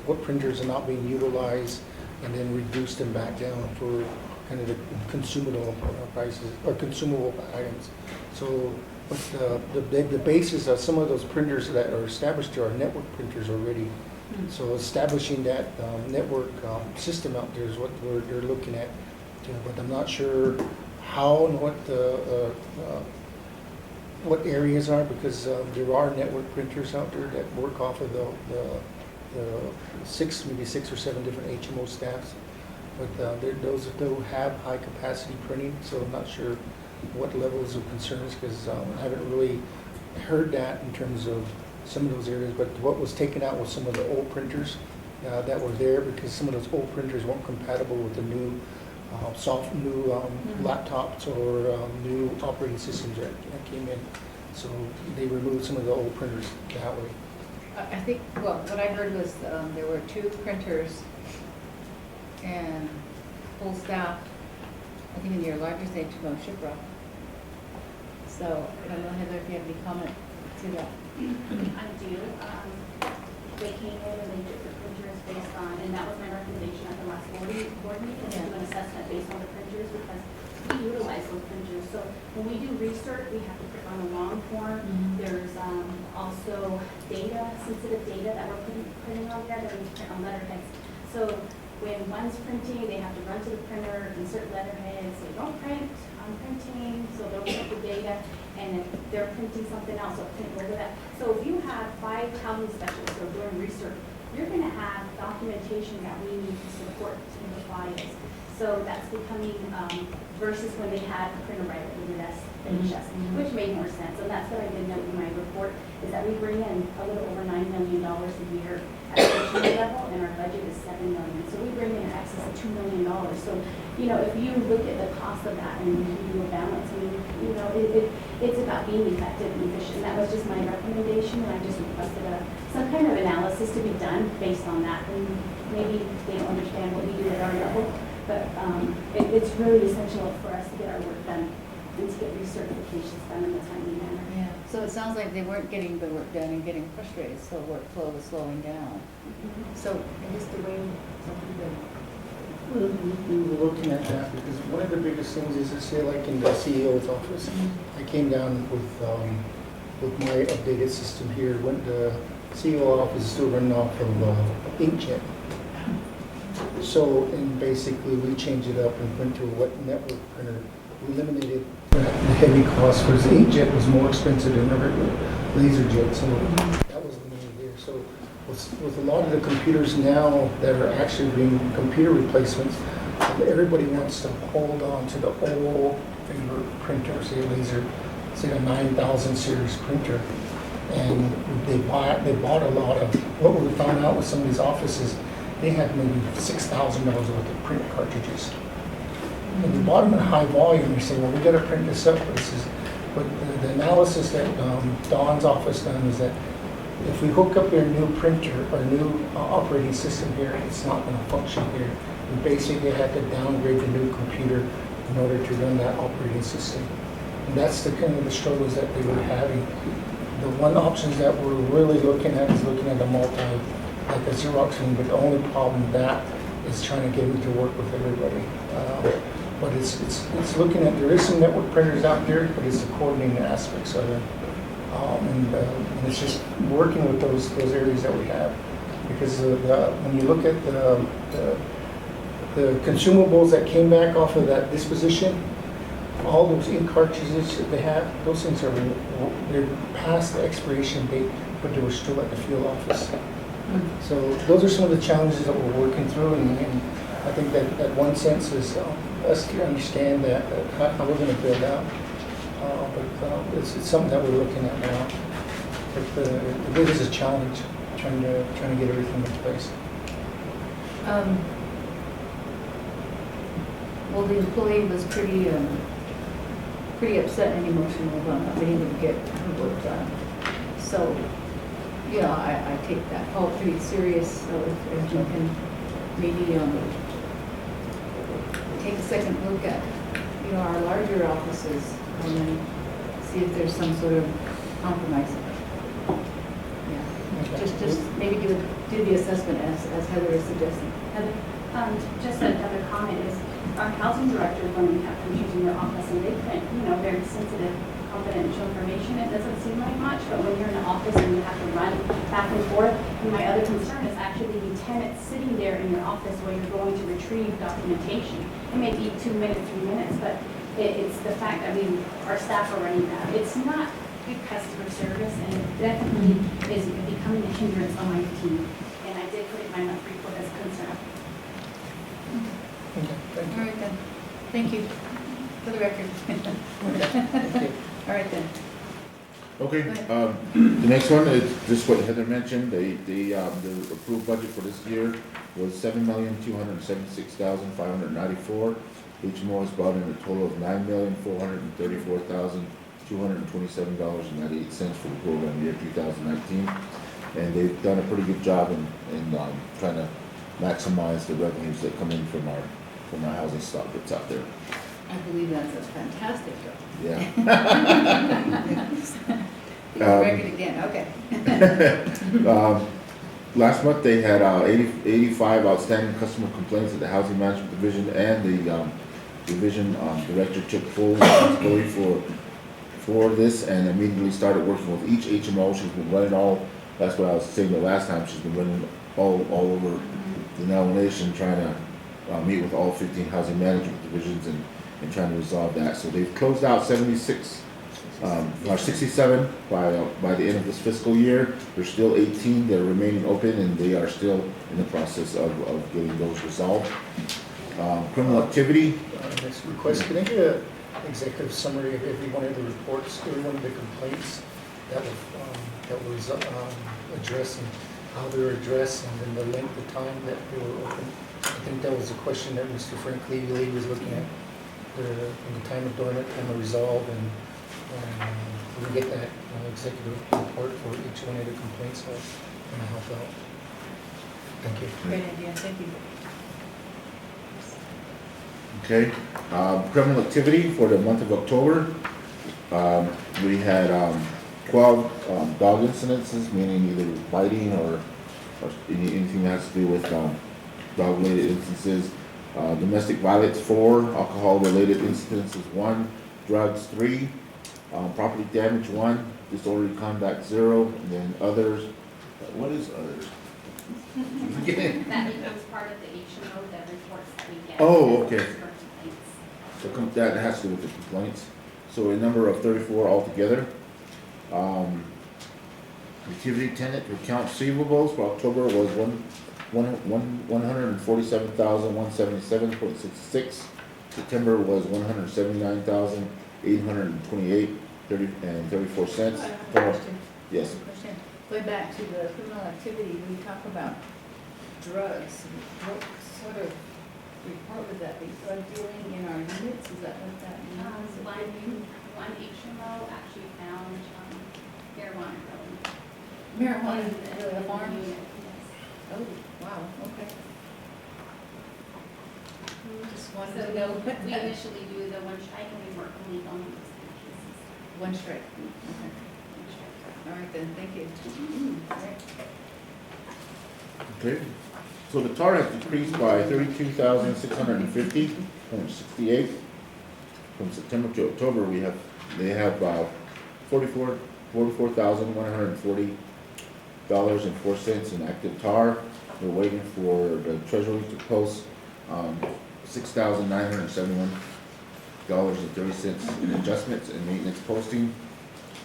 what printers are not being utilized and then reduce them back down for kind of the consumable prices, or consumable items. So, but the basis of some of those printers that are established there are network printers already. So establishing that network system out there is what they're looking at, but I'm not sure how and what areas are, because there are network printers out there that work off of maybe six or seven different HMO staffs, but those do have high capacity printing, so I'm not sure what levels of concerns, because I haven't really heard that in terms of some of those areas, but what was taken out was some of the old printers that were there, because some of those old printers weren't compatible with the new laptops or new operating systems that came in. So they removed some of the old printers that way. I think, well, what I heard was there were 2 printers and full staff, I think in your largest HMO, Shiprock. So I don't know, Heather, if you have any comment to that. I do. They came in and they did the printers based on, and that was my recommendation at the last board meeting, to do an assessment based on the printers, because we utilize those printers. So when we do research, we have to put on a long form. There's also sensitive data that we're putting on there that we print on letterheads. So when one's printing, they have to run to the printer, insert letterheads, say, don't print, I'm printing, so they'll get the data. And if they're printing something else, they'll print over that. So if you have 5 talent specialists who are doing research, you're going to have documentation that we need to support in the files. So that's becoming, versus when they had a printer writer with an HS, which made more sense. And that's what I did note in my report, is that we bring in a little over $9 million a year at the HMO level, and our budget is $7 million. So we bring in an excess of $2 million. So, you know, if you look at the cost of that and you do a balance, I mean, you know, it's about being effective and efficient. That was just my recommendation, and I just requested some kind of analysis to be done based on that. And maybe they don't understand what we do at our level, but it's really essential for us to get our work done and to get recertifications done in a timely manner. Yeah, so it sounds like they weren't getting the work done and getting frustrated, so workflow was slowing down. So I guess the way something that We were looking at that, because one of the biggest things is to say, like in the CEO's office, I came down with my updated system here, when the CEO office is still running off of inkjet. So, and basically we changed it up and went to what network printer. We eliminated the heavy cost, because the inkjet was more expensive than the regular laser jet, so that was eliminated there. So with a lot of the computers now that are actually being computer replacements, everybody wants to hold on to the old favorite printer, say a 9000 series printer. And they bought a lot of, what we found out with some of these offices they had maybe $6,000 worth of print cartridges. And they bought them in high volume, they say, well, we gotta print this up, but the analysis that Don's office done is that if we hook up their new printer or new operating system here, it's not gonna function here. We basically had to downgrade the new computer in order to run that operating system. And that's the kind of the struggles that they were having. The one options that we're really looking at is looking at a like a Xerox thing, but the only problem with that is trying to get them to work with everybody. But it's looking at, there is some network printers out there, but it's the coordinating aspects of it. And it's just working with those areas that we have. Because when you look at the consumables that came back off of that disposition, all those ink cartridges that they have, those things they're past the expiration date, but they were still at the field office. So those are some of the challenges that we're working through, and I think that one sense is us to understand that how we're going to build out. But it's something that we're looking at now. But it is a challenge trying to get everything in place. Well, the employee was pretty upset and emotional about not being able to get her work done. So, you know, I take that all pretty serious. So if you can maybe take a second look at, you know, our larger offices and then see if there's some sort of compromise. Yeah, Okay. just maybe do the assessment as Heather is suggesting. Heather? Just another comment is, our housing director, when we have printers in their office and they print, you know, very sensitive, confidential information, it doesn't seem like much, but when you're in the office and you have to run back and forth, and my other concern is actually the tenants sitting there in your office where you're going to retrieve documentation. It may be 2 minutes, 3 minutes, but it's the fact that our staff are running that. It's not good customer service, and it definitely is becoming a hindrance on my team. And I did put it in my monthly report as a concern. Okay, thank All you. right then. Thank you for the record. Thank you. All right then. Okay, the next one is just what Heather mentioned, the approved budget for this year was $7,276,594. HMO is brought in a total of $9,434,227.98 for the program year 2019. And they've done a pretty good job in trying to maximize the revenues that come in from our housing stock that's out there. I believe that's a fantastic job. Yeah. Record again, okay. Last month, they had 85 outstanding customer complaints at the Housing Management Division, and the division director took full responsibility for this and immediately started working with each HMO. She's been running that's what I was saying the last time, she's been running all over the Navajo Nation trying to meet with all 15 housing management divisions and trying to resolve that. So they've closed out 67 by the end of this fiscal year. There's still 18 that are remaining open, and they are still in the process of getting those resolved. Criminal activity. Next request, can I get an executive summary of every one of the reports, every one of the complaints that was addressed and how they were addressed, and then the length of time that they were open? I think that was a question that Mr. Frank Levy was looking at, the time of dormant, time of resolve, and we get that executive report for each one of the complaints, so I'm gonna help out. Thank you. Great idea, thank you. Okay, criminal activity for the month of October. We had 12 dog incidences, meaning either biting or anything that has to do with dog-related instances. Domestic violence 4, alcohol-related incidences 1, drugs 3, property damage 1, disorderly conduct 0, and then others. What is others? That becomes part of the HMO, the reports that we get. Oh, okay. For complaints. So that has to do with the complaints. So a number of 34 altogether. Activity tenant to account receivables for October was 147,177.66. September was 179,828.34 cents. I have a question. Yes. Question. Going back to the criminal activity, we talk about drugs, what sort of report would that be? Drug dealing in our units, is that what that means? One HMO actually found marijuana growing. Marijuana in in the farm? unit, yes. Oh, wow, okay. Just wanted So to know. we initially do the one strike and we work only on those kind of cases. One strike, okay. One strike. All right then, thank you. All right. Okay, so the tar has decreased by 32,650.68. From September to October, they have $44,140.04 in active tar. We're waiting for the treasury to post $6,971.30 in adjustments and maintenance posting.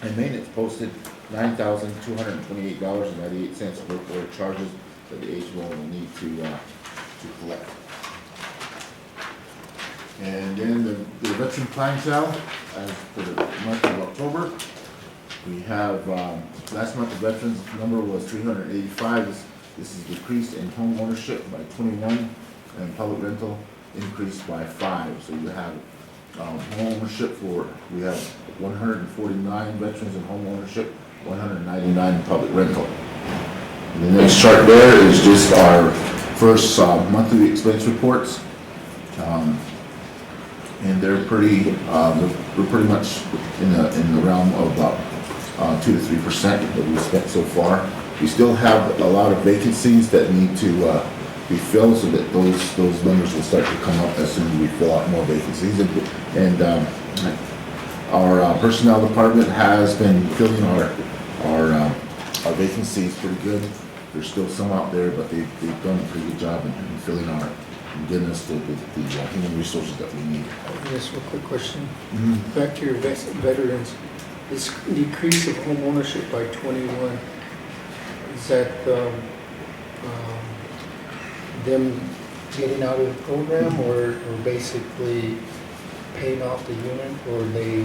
And maintenance posted $9,228.98 for charges that the HMO will need to collect. And then the veteran clientele, as for the month of October, we have, last month the veterans number was 385. This is decreased in home ownership by 21 and public rental increased by 5. So you have home ownership we have 149 veterans in home ownership, 199 in public rental. And the next chart there is just our first monthly expense reports. And they're pretty, we're pretty much in the realm of about 2 to 3% that we've spent so far. We still have a lot of vacancies that need to be filled, so that those numbers will start to come up as soon as we fill out more vacancies. And our personnel department has been filling our vacancies pretty good. There's still some out there, but they've done a pretty good job in filling and getting us the human resources that we need. Just a quick question. Back to your veterans, this decrease of home ownership by 21, is that them getting out of the program or basically paying off the unit, or they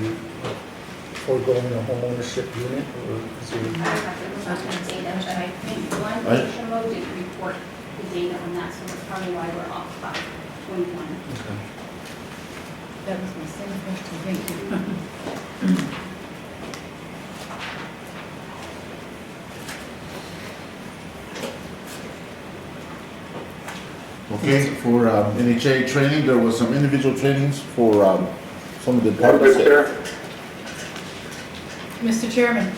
foregoing a home ownership unit, or is I there? don't have to look up the data, but I think one HMO did report the data on that, so that's probably why we're off by 21. That was my same question, thank you. Okay, for NHA training, there was some individual trainings for some of the departments. Mr. Chairman.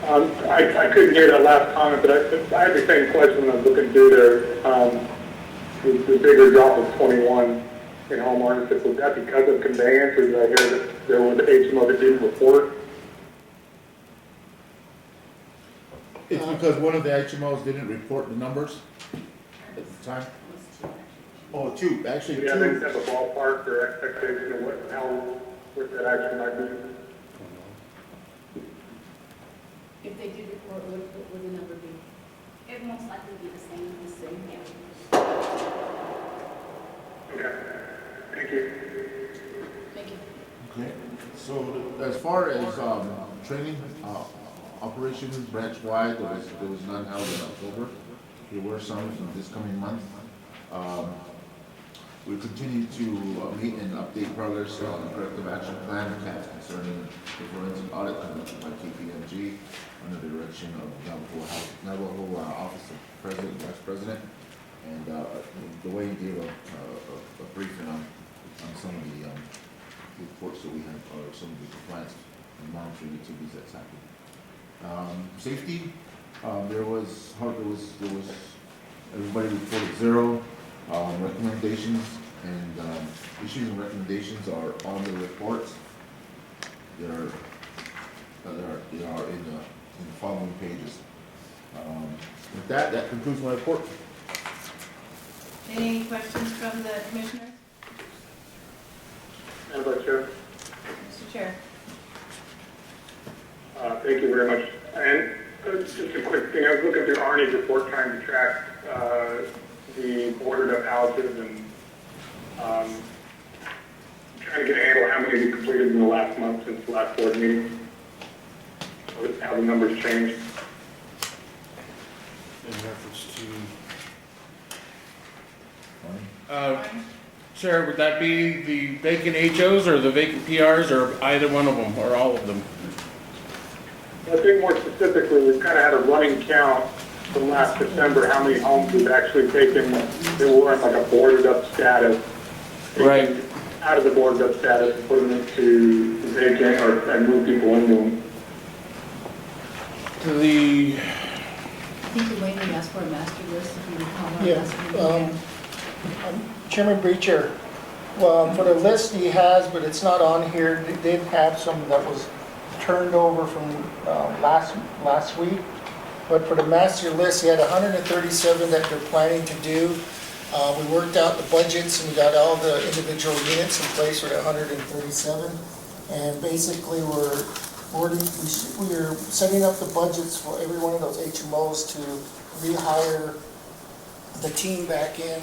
I couldn't hear that last comment, but I had the same question I was looking through there. The bigger drop of 21 in home ownership, was that because of conveyance, or did I hear that there was an HMO that didn't report? It's because one of the HMOs didn't report the numbers at the time. Oh, two, actually Do you have a two. ballpark or expectation of what that action might be? If they did report, what would the number be? It will most likely be the same. The same? Yeah. Okay, thank you. Thank you. Okay, so as far as training, operations branch-wide, there was none held in October. There were some in this coming month. We continue to meet and update progress on the corrective action plan concerning the forensic audit conducted by KPMG under the direction of Navajo Office of President, Vice President. And Dwayne gave a briefing on some of the reports that we have, or some of the compliance and monitoring activities that's happening. Safety, there was everybody reported 0. Recommendations and issues and recommendations are on the reports. They are in the following pages. With that concludes my report. Any questions from the commissioners? Madam Chair. Mr. Chair. Thank you very much. And just a quick thing, I was looking through Arnie's report trying to track the boarded up houses and trying to get a handle how many we completed in the last month since the last board meeting. How the numbers changed. in reference to, Fine. Chair, would that be the vacant HOs or the vacant PRs or either one of them or all of them? I think more specifically, we've kind of had a running count from last December, how many homes we've actually taken that were in like a boarded up status. Right. Out of the boarded up status, and put them into vacant and move people into them. The, I think the way they asked for a master list, if you recall. Yeah, Chairman Breacher, well, for the list he has, but it's not on here, they did have some that was turned over from last week. But for the master list, he had 137 that they're planning to do. We worked out the budgets and we got all the individual units in place for the 137. And basically we're setting up the budgets for every one of those HMOs to rehire the team back in,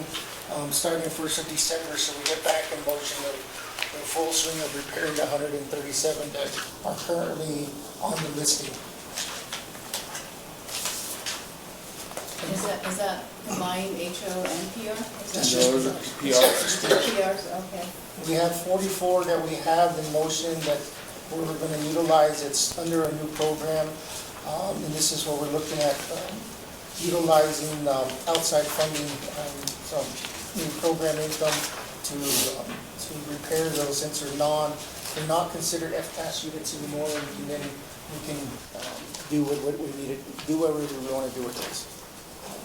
starting 1st of December, so we get back in motion of the full swing of repairing the 137 that are currently on the listing. Is that combined HO and PR? Is that- those are PRs. PRs, okay. We have 44 that we have in motion that we're going to utilize. It's under a new program, and this is what we're looking at, utilizing outside funding, some new program income to repair those since they're not considered FCAS units anymore, and then we can do what we need to do, whatever we want to do with this.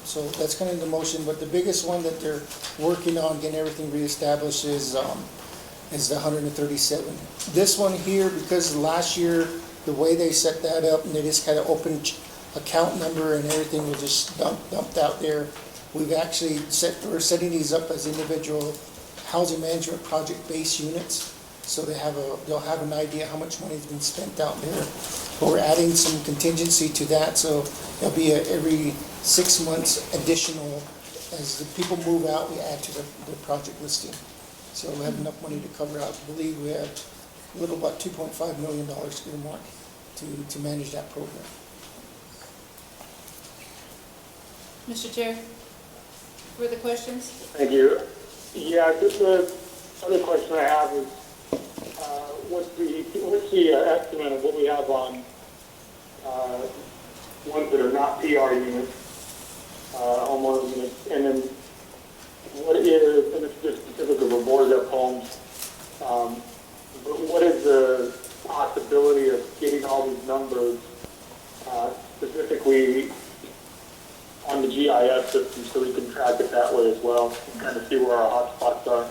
So that's kind of the motion, but the biggest one that they're working on, getting everything reestablished is the 137. This one here, because last year, the way they set that up, and they just kind of opened account number and everything was just dumped out there. We're setting these up as individual housing management project-based units, so they'll have an idea how much money's been spent out there. But we're adding some contingency to that, so there'll be every 6 months additional. As the people move out, we add to the project listing. So we have enough money to cover out. I believe we have a little about $2.5 million earmarked to manage that program. Mr. Chair, further questions? Thank you. Yeah, just the other question I have is, what's the estimate of what we have on ones that are not PR units, homeowners units, and then what is, and it's just specific of boarded up homes, but what is the possibility of getting all these numbers specifically on the GIS system so we can track it that way as well and kind of see where our hot spots are?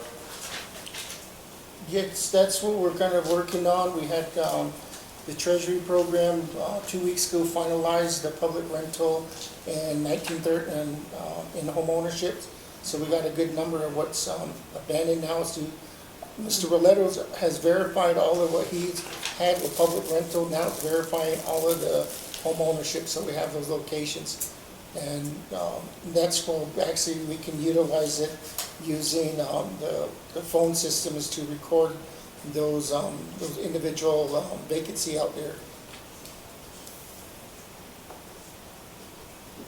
Yes, that's what we're kind of working on. We had the Treasury program 2 weeks ago finalized the public rental and 1930 and in home ownership. So we got a good number of what's abandoned now. So Mr. Roletto has verified all of what he's had with public rental. Now it's verifying all of the home ownership, so we have those locations. And that's where actually we can utilize it using the phone systems to record those individual vacancy out there.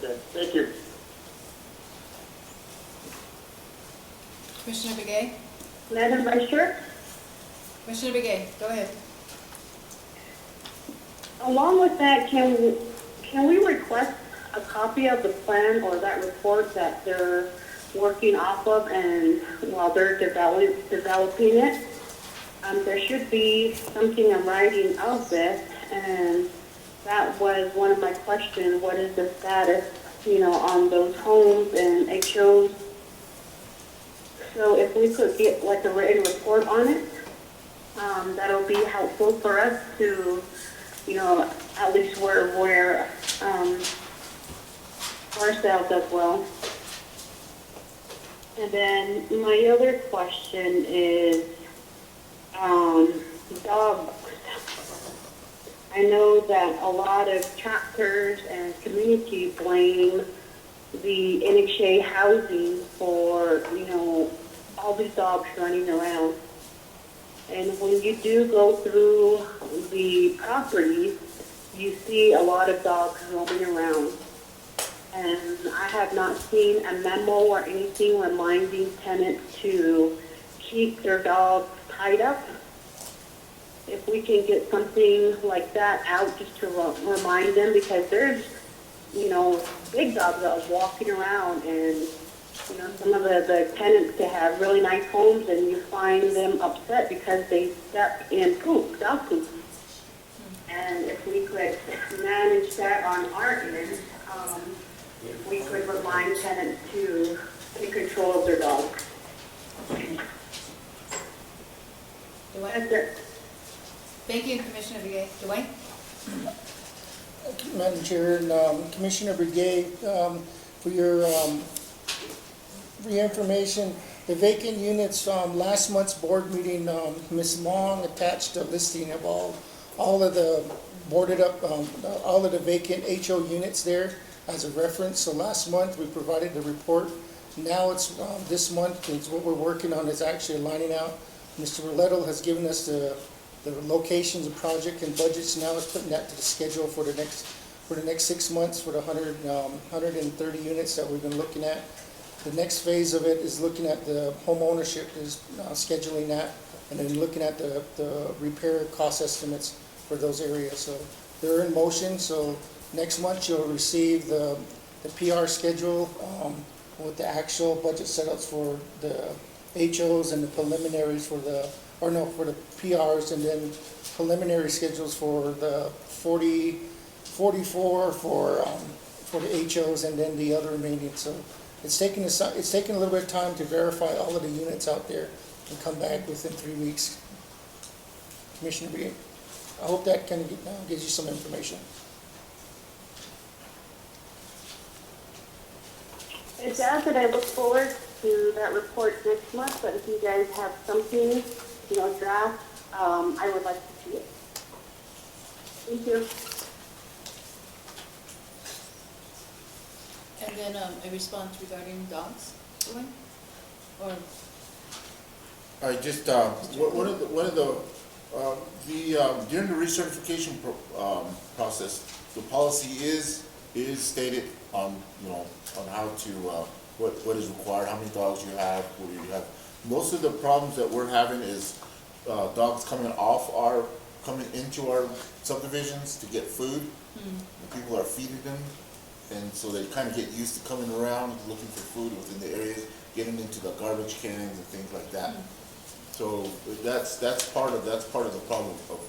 Okay, thank you. Commissioner Begay? Madam Vice Chair, Commissioner Begay, go ahead. along with that, can we request a copy of the plan or that report that they're working off of, and while they're developing it, there should be something in writing of this, and that was one of my questions. What is the status, on those homes and HOs? So if we could get like a written report on it, that'll be helpful for us to, at least we're aware ourselves as well. And then my other question is dogs. I know that a lot of chapters and community blame the NHA housing for, all these dogs running around. And when you do go through the properties, you see a lot of dogs roaming around. and I have not seen a memo or anything reminding tenants to keep their dogs tied up. If we can get something like that out just to remind them, because there's, big dogs that are walking around, and, some of the tenants that have really nice homes, and you find them upset because they step in poop, dog poop. And if we could manage that on our end, if we could remind tenants to take control of their dogs. That's it. Thank you, Commissioner Vega. Dwayne? Madam Chair and Commissioner Brigade, for your information, the vacant units, last month's board meeting, Ms. Long attached a listing of all of the boarded up, all of the vacant HO units there as a reference. So last month we provided the report. Now it's this month, it's what we're working on is actually lining out. Mr. Roletto has given us the locations of project and budgets. Now it's putting that to the schedule for the next 6 months for the 130 units that we've been looking at. The next phase of it is looking at the home ownership, is scheduling that, and then looking at the repair cost estimates for those areas. So they're in motion. So next month you'll receive the PR schedule with the actual budget setups for the HOs and the preliminaries for the PRs, and then preliminary schedules for the 44 for the HOs, and then the other remaining. So it's taking a little bit of time to verify all of the units out there and come back within 3 weeks. Commissioner B, I hope that kind of gives you some information. It does, and I look forward to that report next month, but if you guys have something, draft, I would like to see it. Thank you. And then a response regarding dogs, Dwayne? Or, I just, during the recertification process, the policy is stated on, on how to, what is required, how many dogs you have, what do you have. Most of the problems that we're having is dogs coming into our subdivisions to get food. And people are feeding them, and so they kind of get used to coming around looking for food within the areas, getting into the garbage cans and things like that. So that's part of the problem of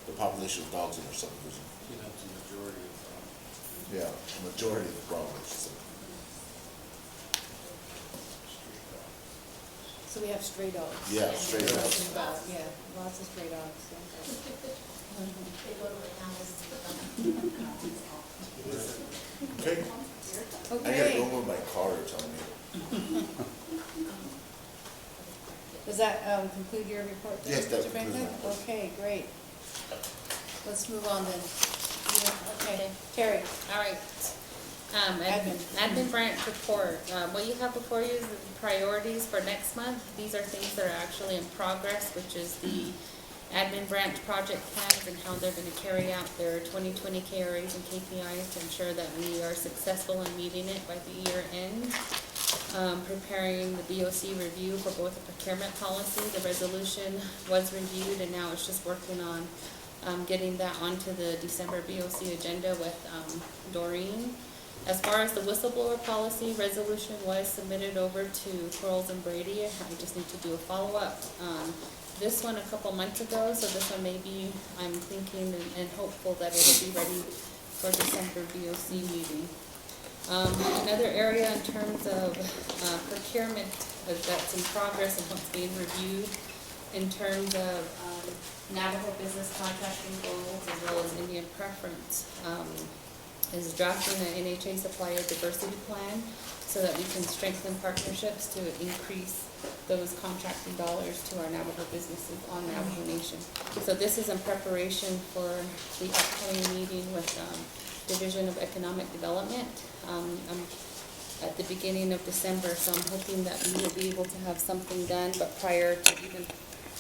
the population of dogs in our subdivision. That's the majority of them. Yeah, the majority of the problem, I should say. so we have stray dogs. Yeah, stray We're dogs. talking about, yeah, lots of stray dogs. They go to the house. Okay, I gotta Okay. go with my car or something. Does that conclude your report? Yes, that Mr. concludes my Franklin? report. Okay, great. Let's move on then. Okay, Terry. All right. Admin branch report. What you have before you is the priorities for next month. These are things that are actually in progress, which is the admin branch project plans and how they're going to carry out their 2020 KRAs and KPIs to ensure that we are successful in meeting it by the year end. Preparing the BOC review for both the procurement policy. The resolution was reviewed, and now it's just working on getting that onto the December BOC agenda with Doreen. As far as the whistleblower policy, resolution was submitted over to Quarles and Brady. I just need to do a follow-up. This one a couple months ago, so this one maybe I'm thinking and hopeful that it'll be ready for December BOC meeting. Another area in terms of procurement that's in progress and what's being reviewed in terms of Navajo business contracting goals as well as Indian preference is drafting an NHA supplier diversity plan so that we can strengthen partnerships to increase those contracting dollars to our Navajo businesses on Navajo Nation. So this is in preparation for the upcoming meeting with Division of Economic Development at the beginning of December. So I'm hoping that we will be able to have something done, but prior to even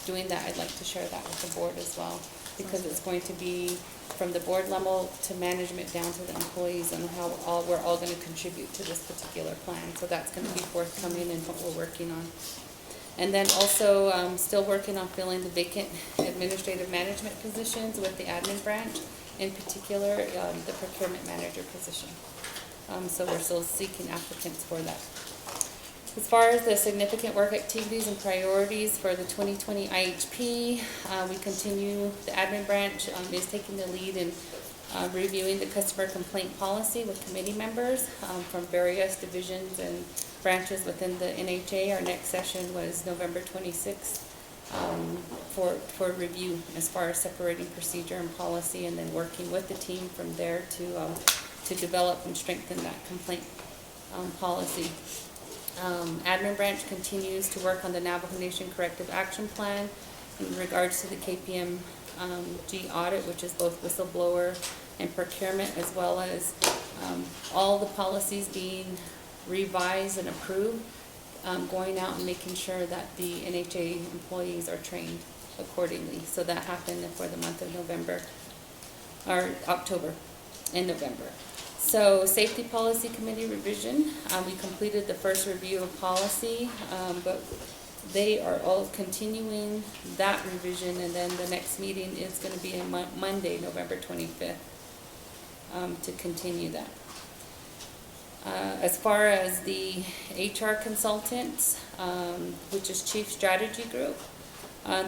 doing that, I'd like to share that with the board as well. because it's going to be from the board level to management down to the employees and how we're all gonna contribute to this particular plan. So that's gonna be forthcoming and what we're working on. And then also, still working on filling the vacant administrative management positions with the admin branch, in particular, the procurement manager position. So we're still seeking applicants for that. As far as the significant work activities and priorities for the 2020 IHP, we continue, the admin branch is taking the lead in reviewing the customer complaint policy with committee members from various divisions and branches within the NHA. Our next session was November 26th for review as far as separating procedure and policy, and then working with the team from there to develop and strengthen that complaint policy. Admin branch continues to work on the Navajo Nation Corrective Action Plan in regards to the KPMG audit, which is both whistleblower and procurement, as well as all the policies being revised and approved, going out and making sure that the NHA employees are trained accordingly. So that happened for the month of November, or October and November. So Safety Policy Committee revision, we completed the first review of policy, but they are all continuing that revision, and then the next meeting is going to be on Monday, November 25th, to continue that. As far as the HR consultants, which is Chief Strategy Group,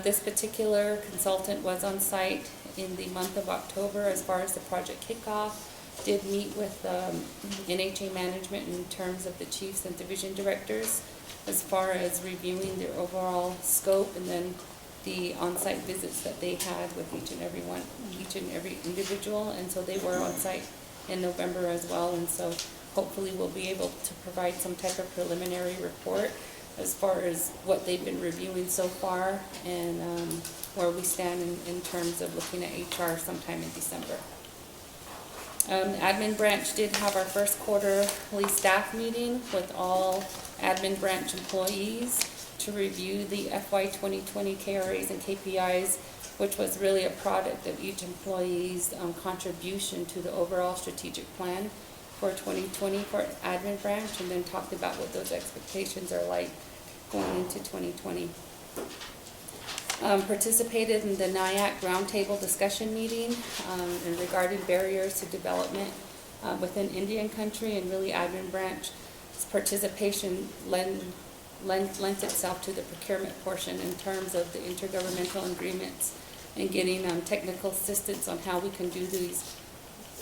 this particular consultant was on site in the month of October as far as the project kickoff. Did meet with NHA management in terms of the chiefs and division directors as far as reviewing their overall scope, and then the on-site visits that they had with each and every individual. And so they were on site in November as well, and so hopefully we'll be able to provide some type of preliminary report as far as what they've been reviewing so far, and where we stand in terms of looking at HR sometime in December. The admin branch did have our first quarterly staff meeting with all admin branch employees to review the FY 2020 KRAs and KPIs, which was really a product of each employee's contribution to the overall strategic plan for 2020 for admin branch, and then talked about what those expectations are like going into 2020. Participated in the NIAC roundtable discussion meeting regarding barriers to development within Indian country, and really admin branch participation lent itself to the procurement portion in terms of the intergovernmental agreements and getting technical assistance on how we can do these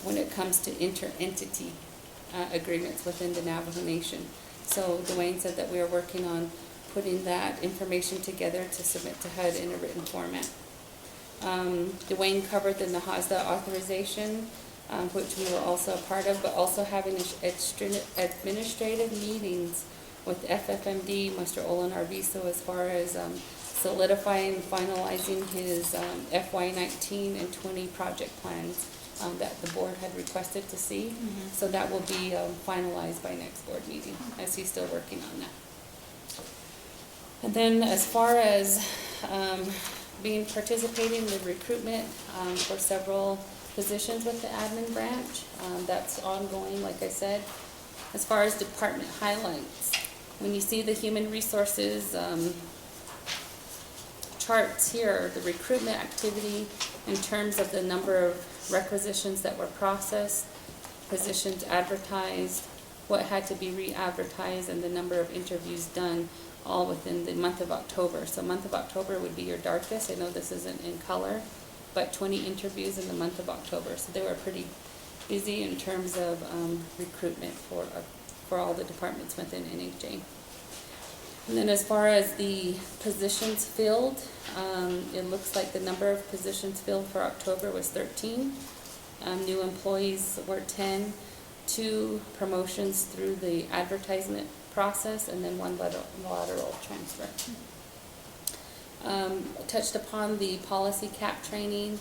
when it comes to inter-entity agreements within the Navajo Nation. So Dwayne said that we are working on putting that information together to submit to HUD in a written format. Dwayne covered the NAHASDA authorization, which we were also a part of, but also having administrative meetings with FFMD, Mr. Olin Arvizo, as far as solidifying and finalizing his FY19 and 20 project plans that the board had requested to see. Mm-hmm. So that will be finalized by next board meeting, as he's still working on that. And then as far as participating in the recruitment for several positions with the admin branch, that's ongoing, like I said. As far as department highlights, when you see the human resources charts here, the recruitment activity in terms of the number of requisitions that were processed, positions advertised, what had to be re-advertised, and the number of interviews done, all within the month of October. So month of October would be your darkest. I know this isn't in color, but 20 interviews in the month of October. So they were pretty busy in terms of recruitment for all the departments within NHA. And then as far as the positions filled, it looks like the number of positions filled for October was 13. New employees were 10, 2 promotions through the advertisement process, and then 1 lateral transfer. Touched upon the policy cap training.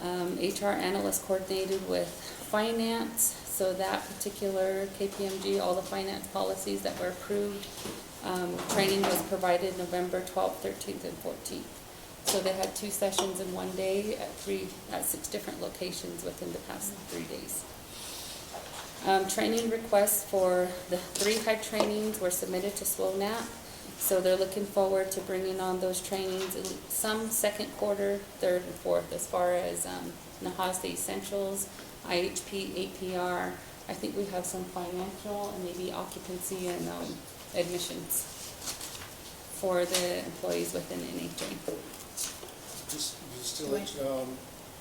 HR analyst coordinated with finance, so that particular KPMG, all the finance policies that were approved, training was provided November 12th, 13th, and 14th. So they had 2 sessions in one day at 6 different locations within the past 3 days. Training requests for the 3 HUD trainings were submitted to SWONAP. So they're looking forward to bringing on those trainings, some second quarter, third and fourth, as far as Navajo Essentials, IHP, APR. I think we have some financial and maybe occupancy and admissions for the employees within NHA. Just to let you,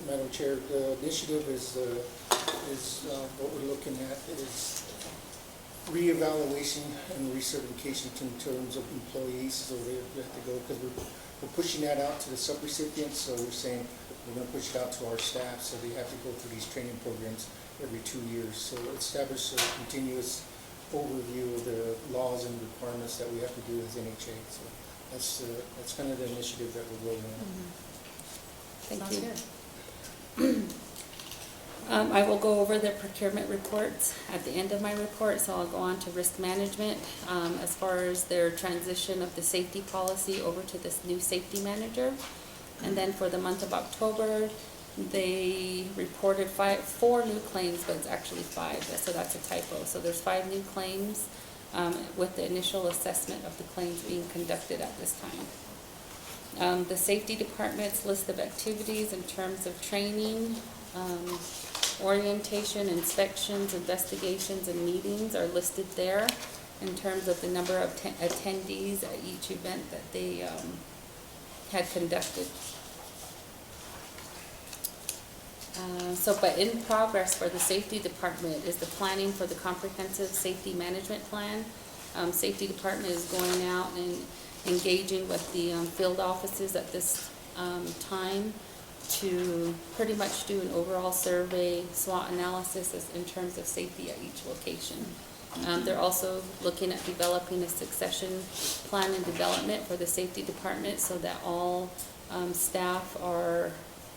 Madam Chair, the initiative is what we're looking at is reevaluation and recertification in terms of employees. So they have to go, because we're pushing that out to the subrecipients. So we're saying we're going to push it out to our staff, so they have to go through these training programs every 2 years. So establish a continuous overview of the laws and requirements that we have to do as NHA. So that's kind of the initiative that we're rolling out. Thank Sounds you. good. I will go over the procurement reports at the end of my report, so I'll go on to risk management. As far as their transition of the safety policy over to this new safety manager. And then for the month of October, they reported 4 new claims, but it's actually 5, so that's a typo. So there's 5 new claims with the initial assessment of the claims being conducted at this time. The safety department's list of activities in terms of training, orientation, inspections, investigations, and meetings are listed there in terms of the number of attendees at each event that they had conducted. But in progress for the safety department is the planning for the comprehensive safety management plan. Safety department is going out and engaging with the field offices at this time to pretty much do an overall survey, SWOT analysis in terms of safety at each location. They're also looking at developing a succession plan and development for the safety department so that all staff are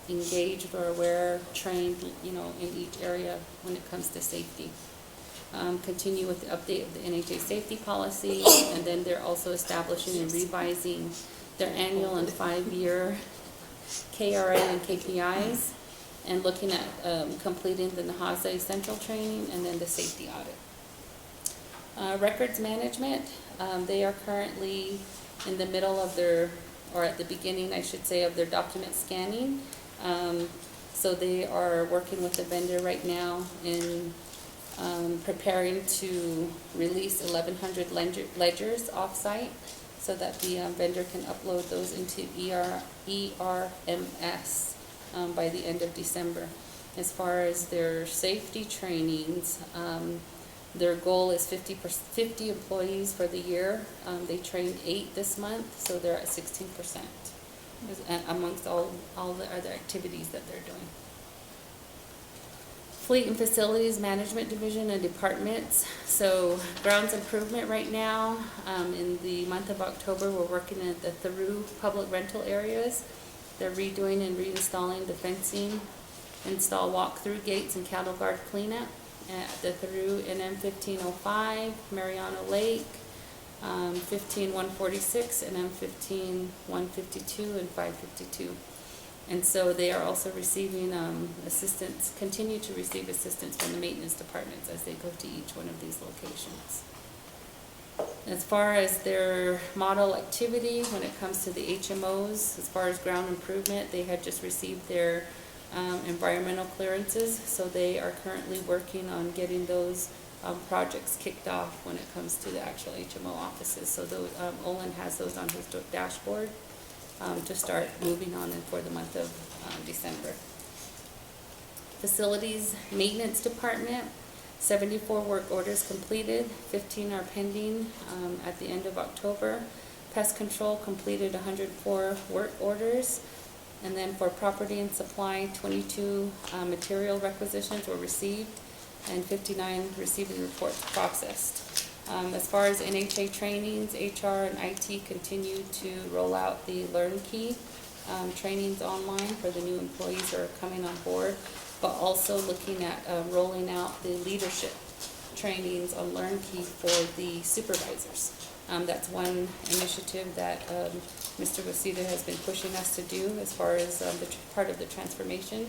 engaged or aware, trained, in each area when it comes to safety. Continue with the update of the NHA safety policy, and then they're also establishing and revising their annual and 5-year KRA and KPIs, and looking at completing the Navajo Essential training and then the safety audit. Records management, they are currently in the middle of at the beginning, I should say, of their document scanning. So they are working with the vendor right now in preparing to release 1,100 ledgers off-site so that the vendor can upload those into ERMS by the end of December. As far as their safety trainings, their goal is 50 employees for the year. They trained 8 this month, so they're at 16% amongst all the other activities that they're doing. Fleet and Facilities Management Division and departments. So grounds improvement right now, in the month of October, we're working at the Theru public rental areas. They're redoing and reinstalling the fencing, install walk-through gates and cattle guard cleanup at the Theru NM 1505, Mariano Lake, 15146, and M 15152 and 552. And so they are also receiving assistance, continue to receive assistance from the maintenance departments as they go to each one of these locations. As far as their model activity, when it comes to the HMOs, as far as ground improvement, they had just received their environmental clearances, so they are currently working on getting those projects kicked off when it comes to the actual HMO offices. So those, Olin has those on his dashboard to start moving on in for the month of December. Facilities Maintenance Department, 74 work orders completed, 15 are pending at the end of October. Pest Control completed 104 work orders. And then for Property and Supply, 22 material requisitions were received and 59 receiving reports processed. As far as NHA trainings, HR and IT continue to roll out the LearnKey trainings online for the new employees who are coming on board, but also looking at rolling out the leadership trainings on LearnKey for the supervisors. That's one initiative that Mr. Wasita has been pushing us to do as far as part of the transformation,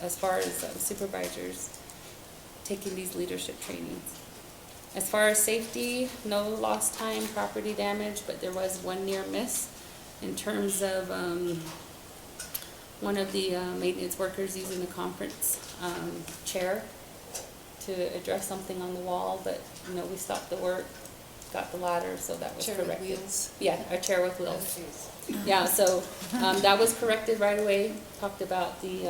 as far as supervisors taking these leadership trainings. As far as safety, no lost time, property damage, but there was one near miss in terms of one of the maintenance workers using the conference chair to address something on the wall, but we stopped the work, got the ladder, so that was Chair with corrected. wheels. Yeah, a chair with wheels. Okay. Yeah, so that was corrected right away. Talked about the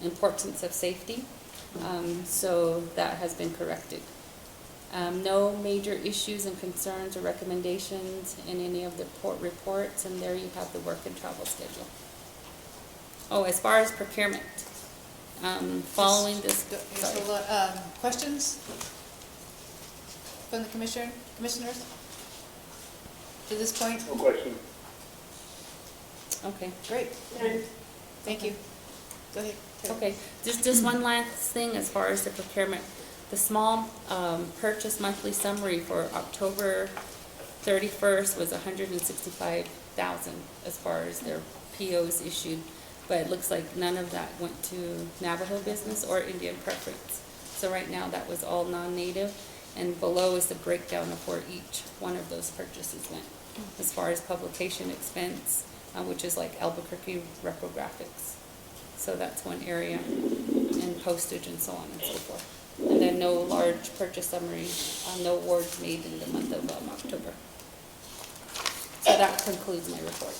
importance of safety. So that has been corrected. No major issues and concerns or recommendations in any of the reports, and there you have the work and travel schedule. Oh, as far as procurement, following this, sorry. Questions from the commissioners? To this point? No question. Okay. Great. Thank you. Go ahead. Okay, just one last thing as far as the procurement. The small purchase monthly summary for October 31st was $165,000 as far as their POs issued, but it looks like none of that went to Navajo business or Indian preference. So right now that was all non-native, and below is the breakdown of where each one of those purchases went. As far as publication expense, which is like Albuquerque Retrofits. So that's one area, and postage and so on and so forth. And then no large purchase summary, no awards made in the month of October. So that concludes my report.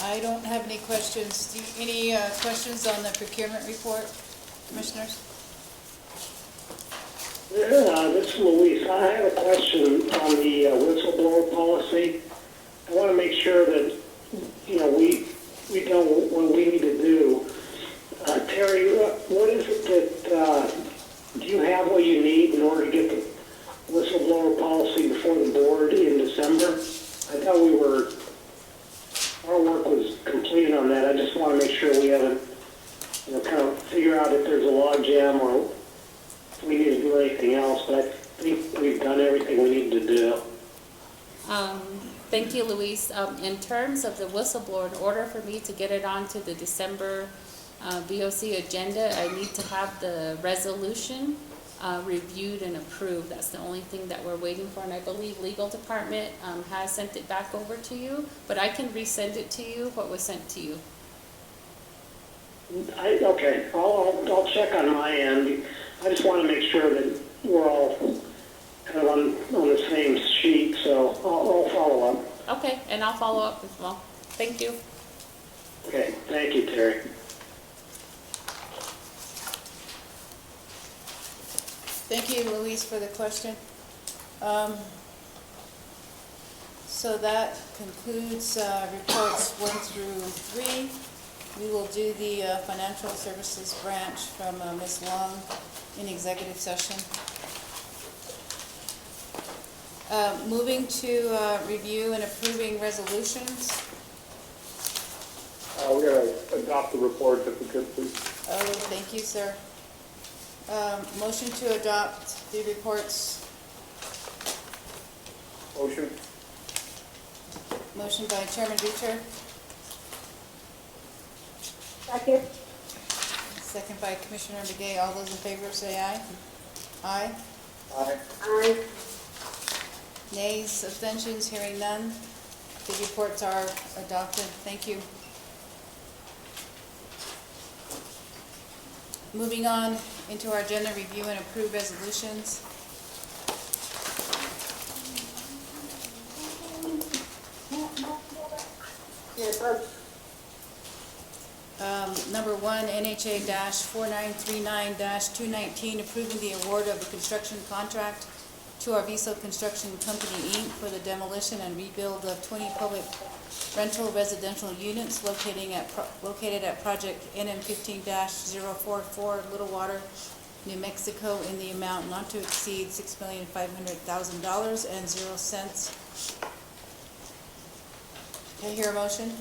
I don't have any questions. Any questions on the procurement report, commissioners? This is Luis. I have a question on the whistleblower policy. I want to make sure that, we know what we need to do. Terry, what is it that, do you have what you need in order to get the whistleblower policy before the board in December? I thought our work was completed on that. I just want to make sure we haven't, kind of figure out if there's a log jam or we need to do anything else, but I think we've done everything we need to do. Thank you, Luis. In terms of the whistleblower, in order for me to get it onto the December VOC agenda, I need to have the resolution reviewed and approved. That's the only thing that we're waiting for, and I believe legal department has sent it back over to you, but I can resend it to you, what was sent to you. Okay, I'll check on my end. I just want to make sure that we're all kind of on the same sheet, so I'll follow up. Okay, and I'll follow up as well. Thank you. Okay, thank you, Terry. Thank you, Luis, for the question. So that concludes reports 1 through 3. We will do the financial services branch from Ms. Long in executive session. Moving to review and approving resolutions. We're going to adopt the report if we could, please. Oh, thank you, sir. Motion to adopt the reports. Motion. Motion by Chairman Beecher, Second. second by Commissioner Begay. All those in favor say aye. Aye. Aye. Aye. Nays, abstentions, hearing none. The reports are adopted. Thank you. Moving on into our agenda, review and approve resolutions. Number 1, NHA-4939-219, approving the award of a construction contract to Arviso Construction Company, Inc. for the demolition and rebuild of 20 public rental residential units located at project NM 15-044 Little Water, New Mexico, in the amount not to exceed $6,500,000 and 0 cents. Can I hear a motion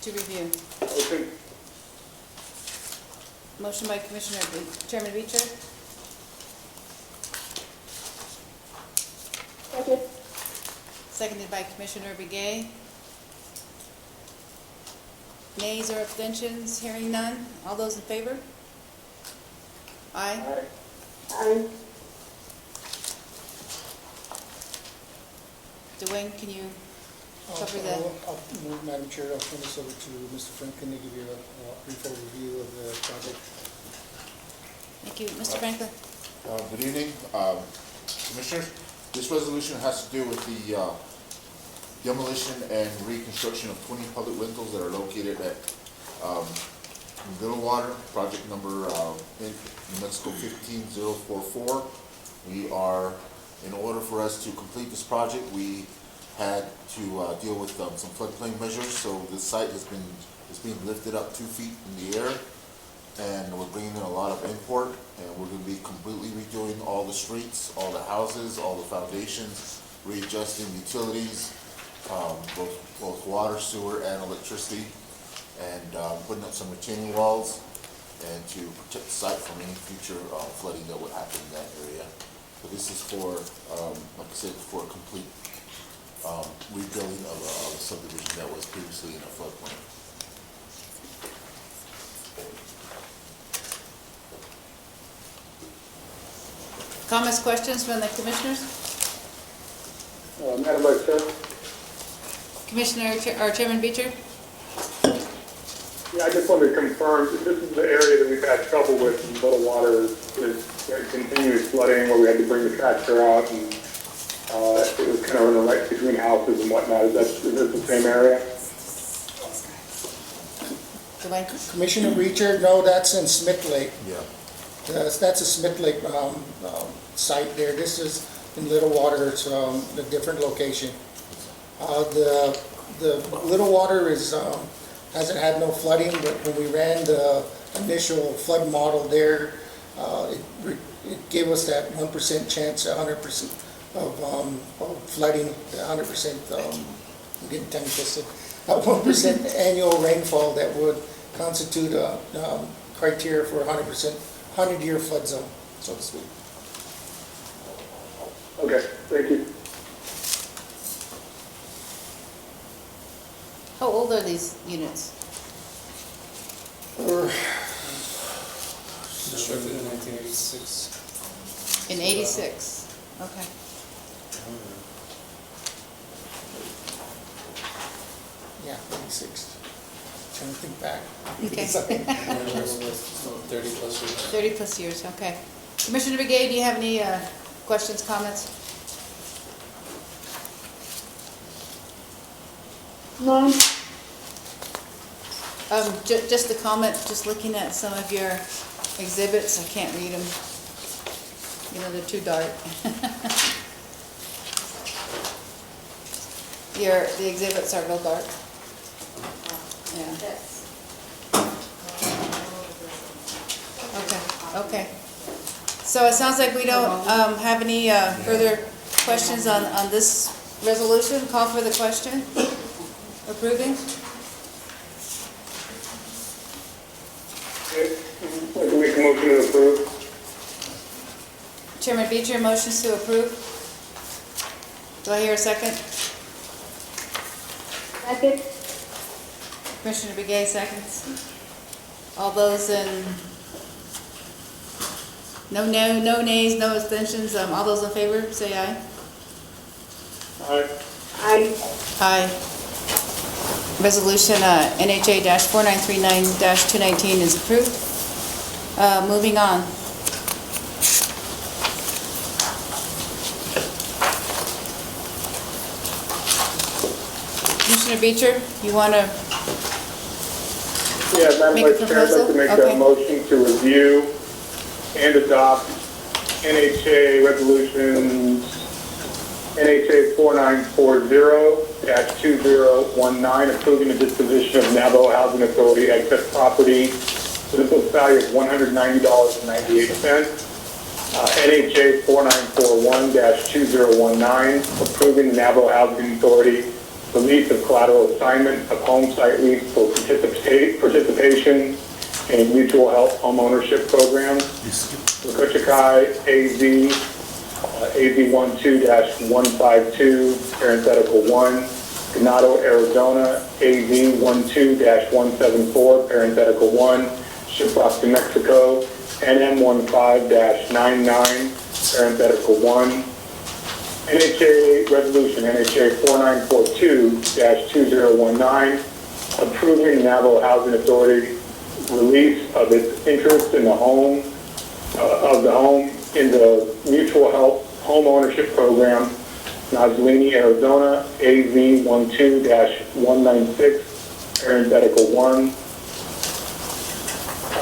to review? Motion. Motion by Chairman Beecher, Second. seconded by Commissioner Begay. Nays or abstentions? Hearing none. All those in favor? Aye. Aye. Dwayne, can you cover that? I'll move, Madam Chair, I'll turn this over to Mr. Franklin to give you a brief overview of the project. Thank you. Mr. Franklin? Good evening, Commissioners. This resolution has to do with the demolition and reconstruction of 20 public windows that are located at Little Water, project number New Mexico 15044. We are, in order for us to complete this project, we had to deal with some floodplain measures. So the site is being lifted up 2 feet in the air, and we're bringing in a lot of import, and we're going to be completely redoing all the streets, all the houses, all the foundations, readjusting utilities, both water, sewer, and electricity, and putting up some retaining walls, and to protect the site from any future flooding that would happen in that area. So this is for, like I said, for a complete rebuilding of a subdivision that was previously in a floodplain. Comments, questions from the commissioners? Madam Vice Chair? Commissioner, or Chairman Beecher? Yeah, I just wanted to confirm, this is the area that we've had trouble with in Little Water, is continuous flooding where we had to bring the tractor out, and it was kind of in the right between houses and whatnot. Is this the same area? Dwayne? Commissioner Reacher, no, that's in Smith Lake. Yeah. That's a Smith Lake site there. This is in Little Water. It's a different location. The Little Water hasn't had no flooding, but when we ran the initial flood model there, it gave us that 1% chance, 100% of flooding, 100%, I'm getting tongue twisted, 1% annual rainfall that would constitute a criteria for 100-year flood zone, so to speak. Okay, thank you. How old are these units? Constructed in 1986. In 86? Okay. Yeah, 86. Trying to think back. Okay. 30 plus years. 30 plus years, okay. Commissioner Begay, do you have any questions, comments? None. Just a comment, just looking at some of your exhibits, I can't read them. You know, they're too dark. The exhibits are real dark. Yeah. Okay. So it sounds like we don't have any further questions on this resolution. Call for the question. Approving? I'd like to make a motion to approve. Chairman Beecher, motions to approve. Do I hear a second? Second. Commissioner Begay, seconds. All those in, no nays, no abstentions, all those in favor, say aye. Aye. Aye. Aye. Resolution NHA-4939-219 is approved. Moving on. Commissioner Beecher, you want to Yeah, Madam Make a Vice Chair, I'd like to make proposal? a motion to review and adopt NHA resolutions NHA 4940-2019, approving the disposition of Navajo Housing Authority excess property with a book value of $190.98. NHA 4941-2019, approving the Navajo Housing Authority release of collateral assignment of home site lease for participation a mutual health homeownership program. Wacochakai AZ, AZ12-152, parenthetical 1. Ganado, Arizona, AZ12-174, parenthetical 1. Shiprock, New Mexico, NM15-99, parenthetical 1. NHA Resolution, NHA 4942-2019, approving Navajo Housing Authority release of its interest in the home, in the mutual health home ownership program, Nazlini, Arizona, AZ12-196, parenthetical 1.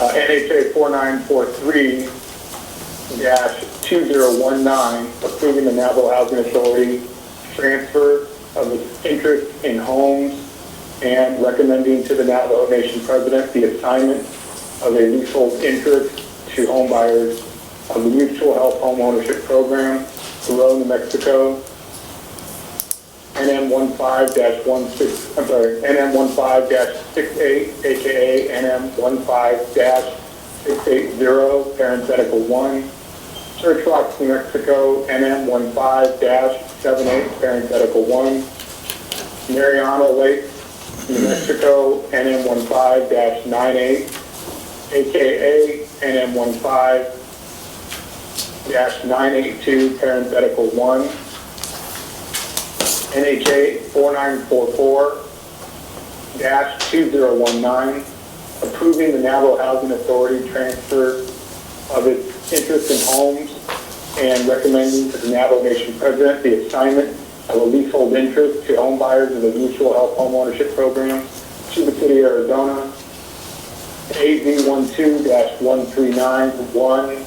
NHA 4943-2019, approving the Navajo Housing Authority transfer of its interest in homes and recommending to the Navajo Nation President the assignment of a leasehold interest to home buyers of the Mutual Health Home Ownership Program, Thoreau, New Mexico, NM15-68, aka NM15-680, parenthetical 1. Church Rock, New Mexico, NM15-78, parenthetical 1. Mariana Lake, New Mexico, NM15-98, aka NM15-982, parenthetical 1. NHA 4944-2019, approving the Navajo Housing Authority transfer of its interest in homes and recommending to the Navajo Nation President the assignment of a leasehold interest to home buyers of the Mutual Health Home Ownership Program, Cuba City, Arizona, AZ12-1391,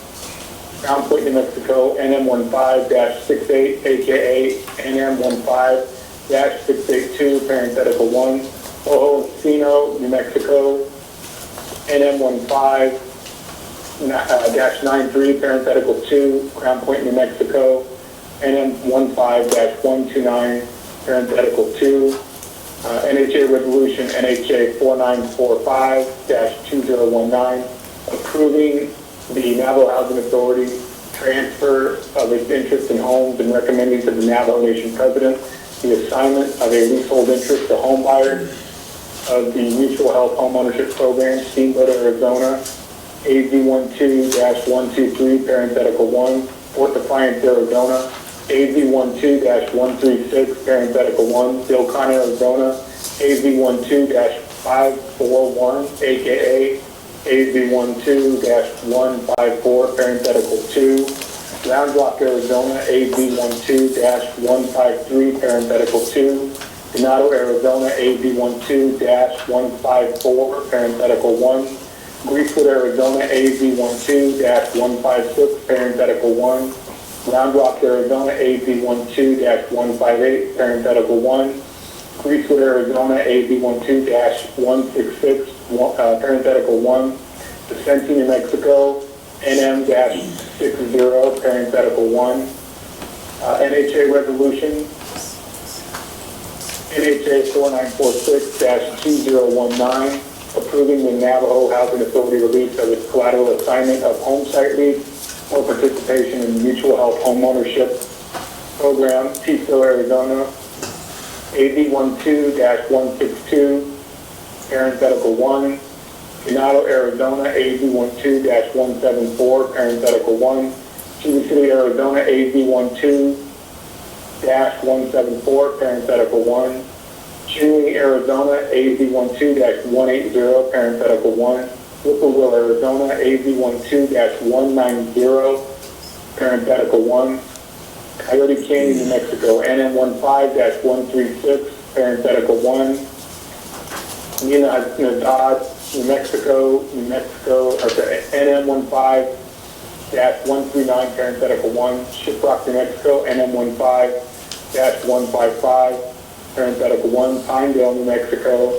Crown Point, New Mexico, NM15-68, aka NM15-682, parenthetical 1. Ojo Encino, New Mexico, NM15-93, parenthetical 2. Crown Point, New Mexico, NM15-129, parenthetical 2. NHA Resolution, NHA 4945-2019, approving the Navajo Housing Authority transfer of its interest in homes and recommending to the Navajo Nation President the assignment of a leasehold interest to home buyers of the Mutual Health Home Ownership Program, Steamboat, Arizona, AZ12-123, parenthetical 1. Fort Defiance, Arizona, AZ12-136, parenthetical 1. Silcon, Arizona, AZ12-541, aka AZ12-154, parenthetical 2. Round Rock, Arizona, AZ12-153, parenthetical 2. Ganado, Arizona, AZ12-154, parenthetical 1. Greasewood, Arizona, AZ12-156, parenthetical 1. Round Rock, Arizona, AZ12-158, parenthetical 1. Greasewood, Arizona, AZ12-166, parenthetical 1. Vicente, New Mexico, NM-60, parenthetical 1. NHA Resolution, NHA 4946-2019, approving the Navajo Housing Authority release of its collateral assignment of home site lease or participation in the Mutual Health Home Ownership Program, Peaceville, Arizona, AZ12-162, parenthetical 1. Ganado, Arizona, AZ12-174, parenthetical 1. Cuba City, Arizona, AZ12-174, parenthetical 1. Chinle, Arizona, AZ12-180, parenthetical 1. Whippoorwill, Arizona, AZ12-190, parenthetical 1. Coyote Canyon, New Mexico, NM15-136, parenthetical 1. Nadad, New Mexico, NM15-139, parenthetical 1. Shiprock, New Mexico, NM15-155, parenthetical 1. Pinedale, New Mexico,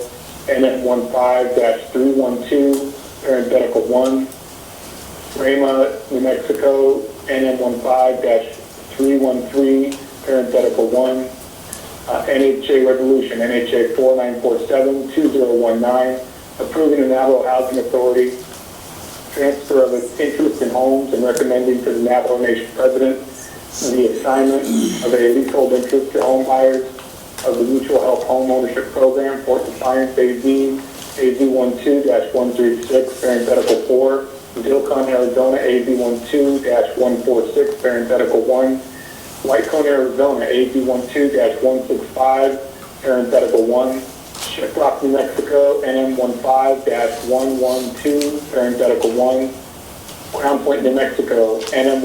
NM15-312, parenthetical 1. Rama, New Mexico, NM15-313, parenthetical 1. NHA Resolution, NHA 4947-2019, approving the Navajo Housing Authority transfer of its interest in homes and recommending to the Navajo Nation President the assignment of a leasehold interest to home buyers of the Mutual Health Home Ownership Program, Fort Defiance, AZ 12-136, parenthetical 4, Zilcon, Arizona, AZ 12-146, parenthetical 1, Whitecone, Arizona, AZ 12-165, parenthetical 1, Shiprock, New Mexico, NM 15-112, parenthetical 1, Crown Point, New Mexico, NM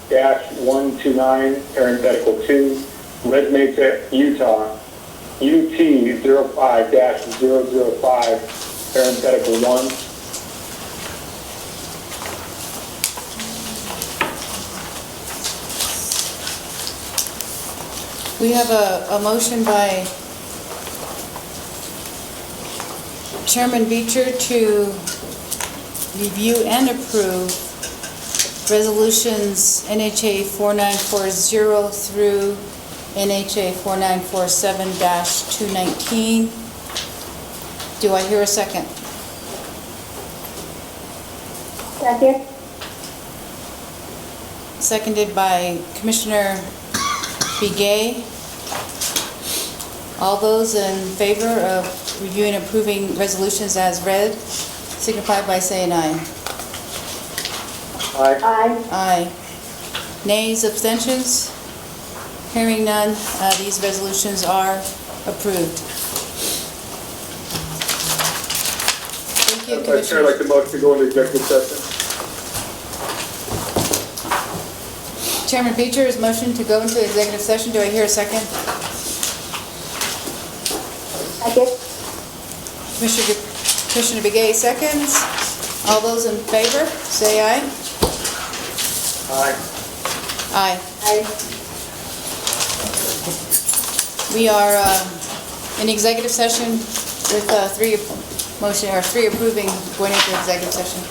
15-129, parenthetical 2, Red Mesa, Utah, UT 05-005, parenthetical 1. We have a motion by Chairman Beecher to review and approve resolutions NHA 4940 through NHA 4947-219. Do I hear a second? Second. Seconded by Commissioner Begay. All those in favor of reviewing and approving resolutions as read, signify by saying aye. Aye. Aye. Nays, abstentions? Hearing none, these resolutions are approved. Thank you, Chair, I'd Commissioner. like the motion to go into executive session. Chairman Beecher is motion to go into executive session. Do I hear a second? Second. Commissioner Begay seconds. All those in favor, say aye. Aye. Aye. Aye. We are in executive session with three approving going into executive session.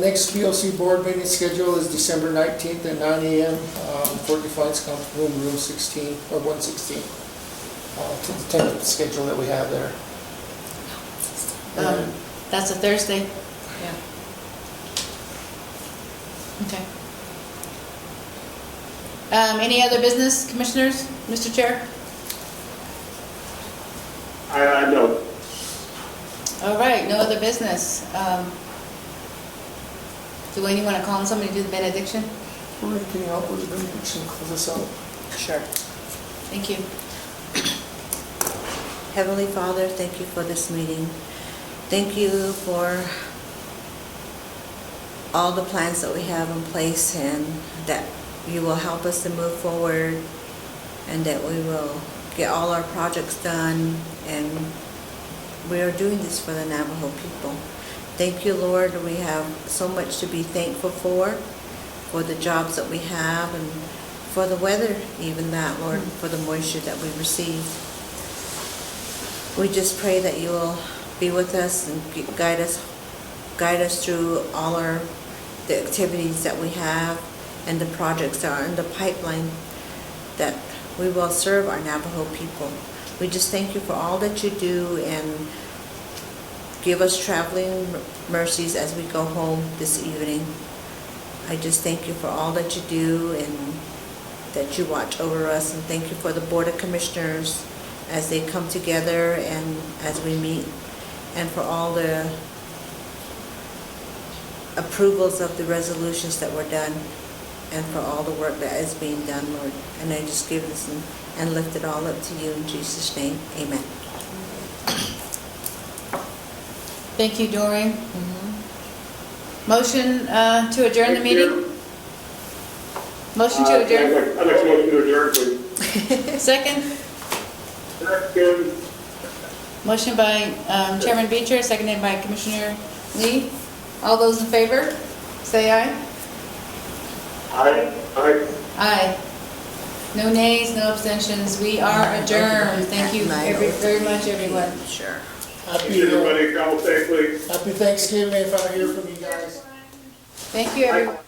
next POC board meeting schedule is December 19th at 9 a.m. For Defiance Conference Room, room 16, or 116. To the tentative schedule that we have there. That's a Thursday. Yeah. Okay. Any other business, commissioners, Mr. Chair? No. All right, no other business. Do anyone want to call on somebody to do the benediction? Lord, can you help with the benediction, close us out? Sure. Thank you. Heavenly Father, thank you for this meeting. Thank you for all the plans that we have in place, and that you will help us to move forward, and that we will get all our projects done, and we are doing this for the Navajo people. Thank you, Lord. We have so much to be thankful for the jobs that we have, and for the weather, even that, Lord, for the moisture that we receive. We just pray that you will be with us and guide us through all the activities that we have and the projects that are in the pipeline, that we will serve our Navajo people. We just thank you for all that you do, and give us traveling mercies as we go home this evening. I just thank you for all that you do, and that you watch over us, and thank you for the Board of Commissioners as they come together and as we meet, and for all the approvals of the resolutions that were done, and for all the work that is being done, Lord. And I just give this and lift it all up to you in Jesus' name. Amen. Thank you, Doreen. Motion to adjourn the meeting? Motion to adjourn? I'd like to motion to adjourn, please. Second? Second. Motion by Chairman Beecher, seconded by Commissioner Lee. All those in favor, say aye. Aye. Aye. Aye. No nays, no abstentions. We are adjourned. Thank you very much, everyone. Sure. Happy Everybody travel safely. Thanksgiving if I don't hear from you guys. Thank you, everyone.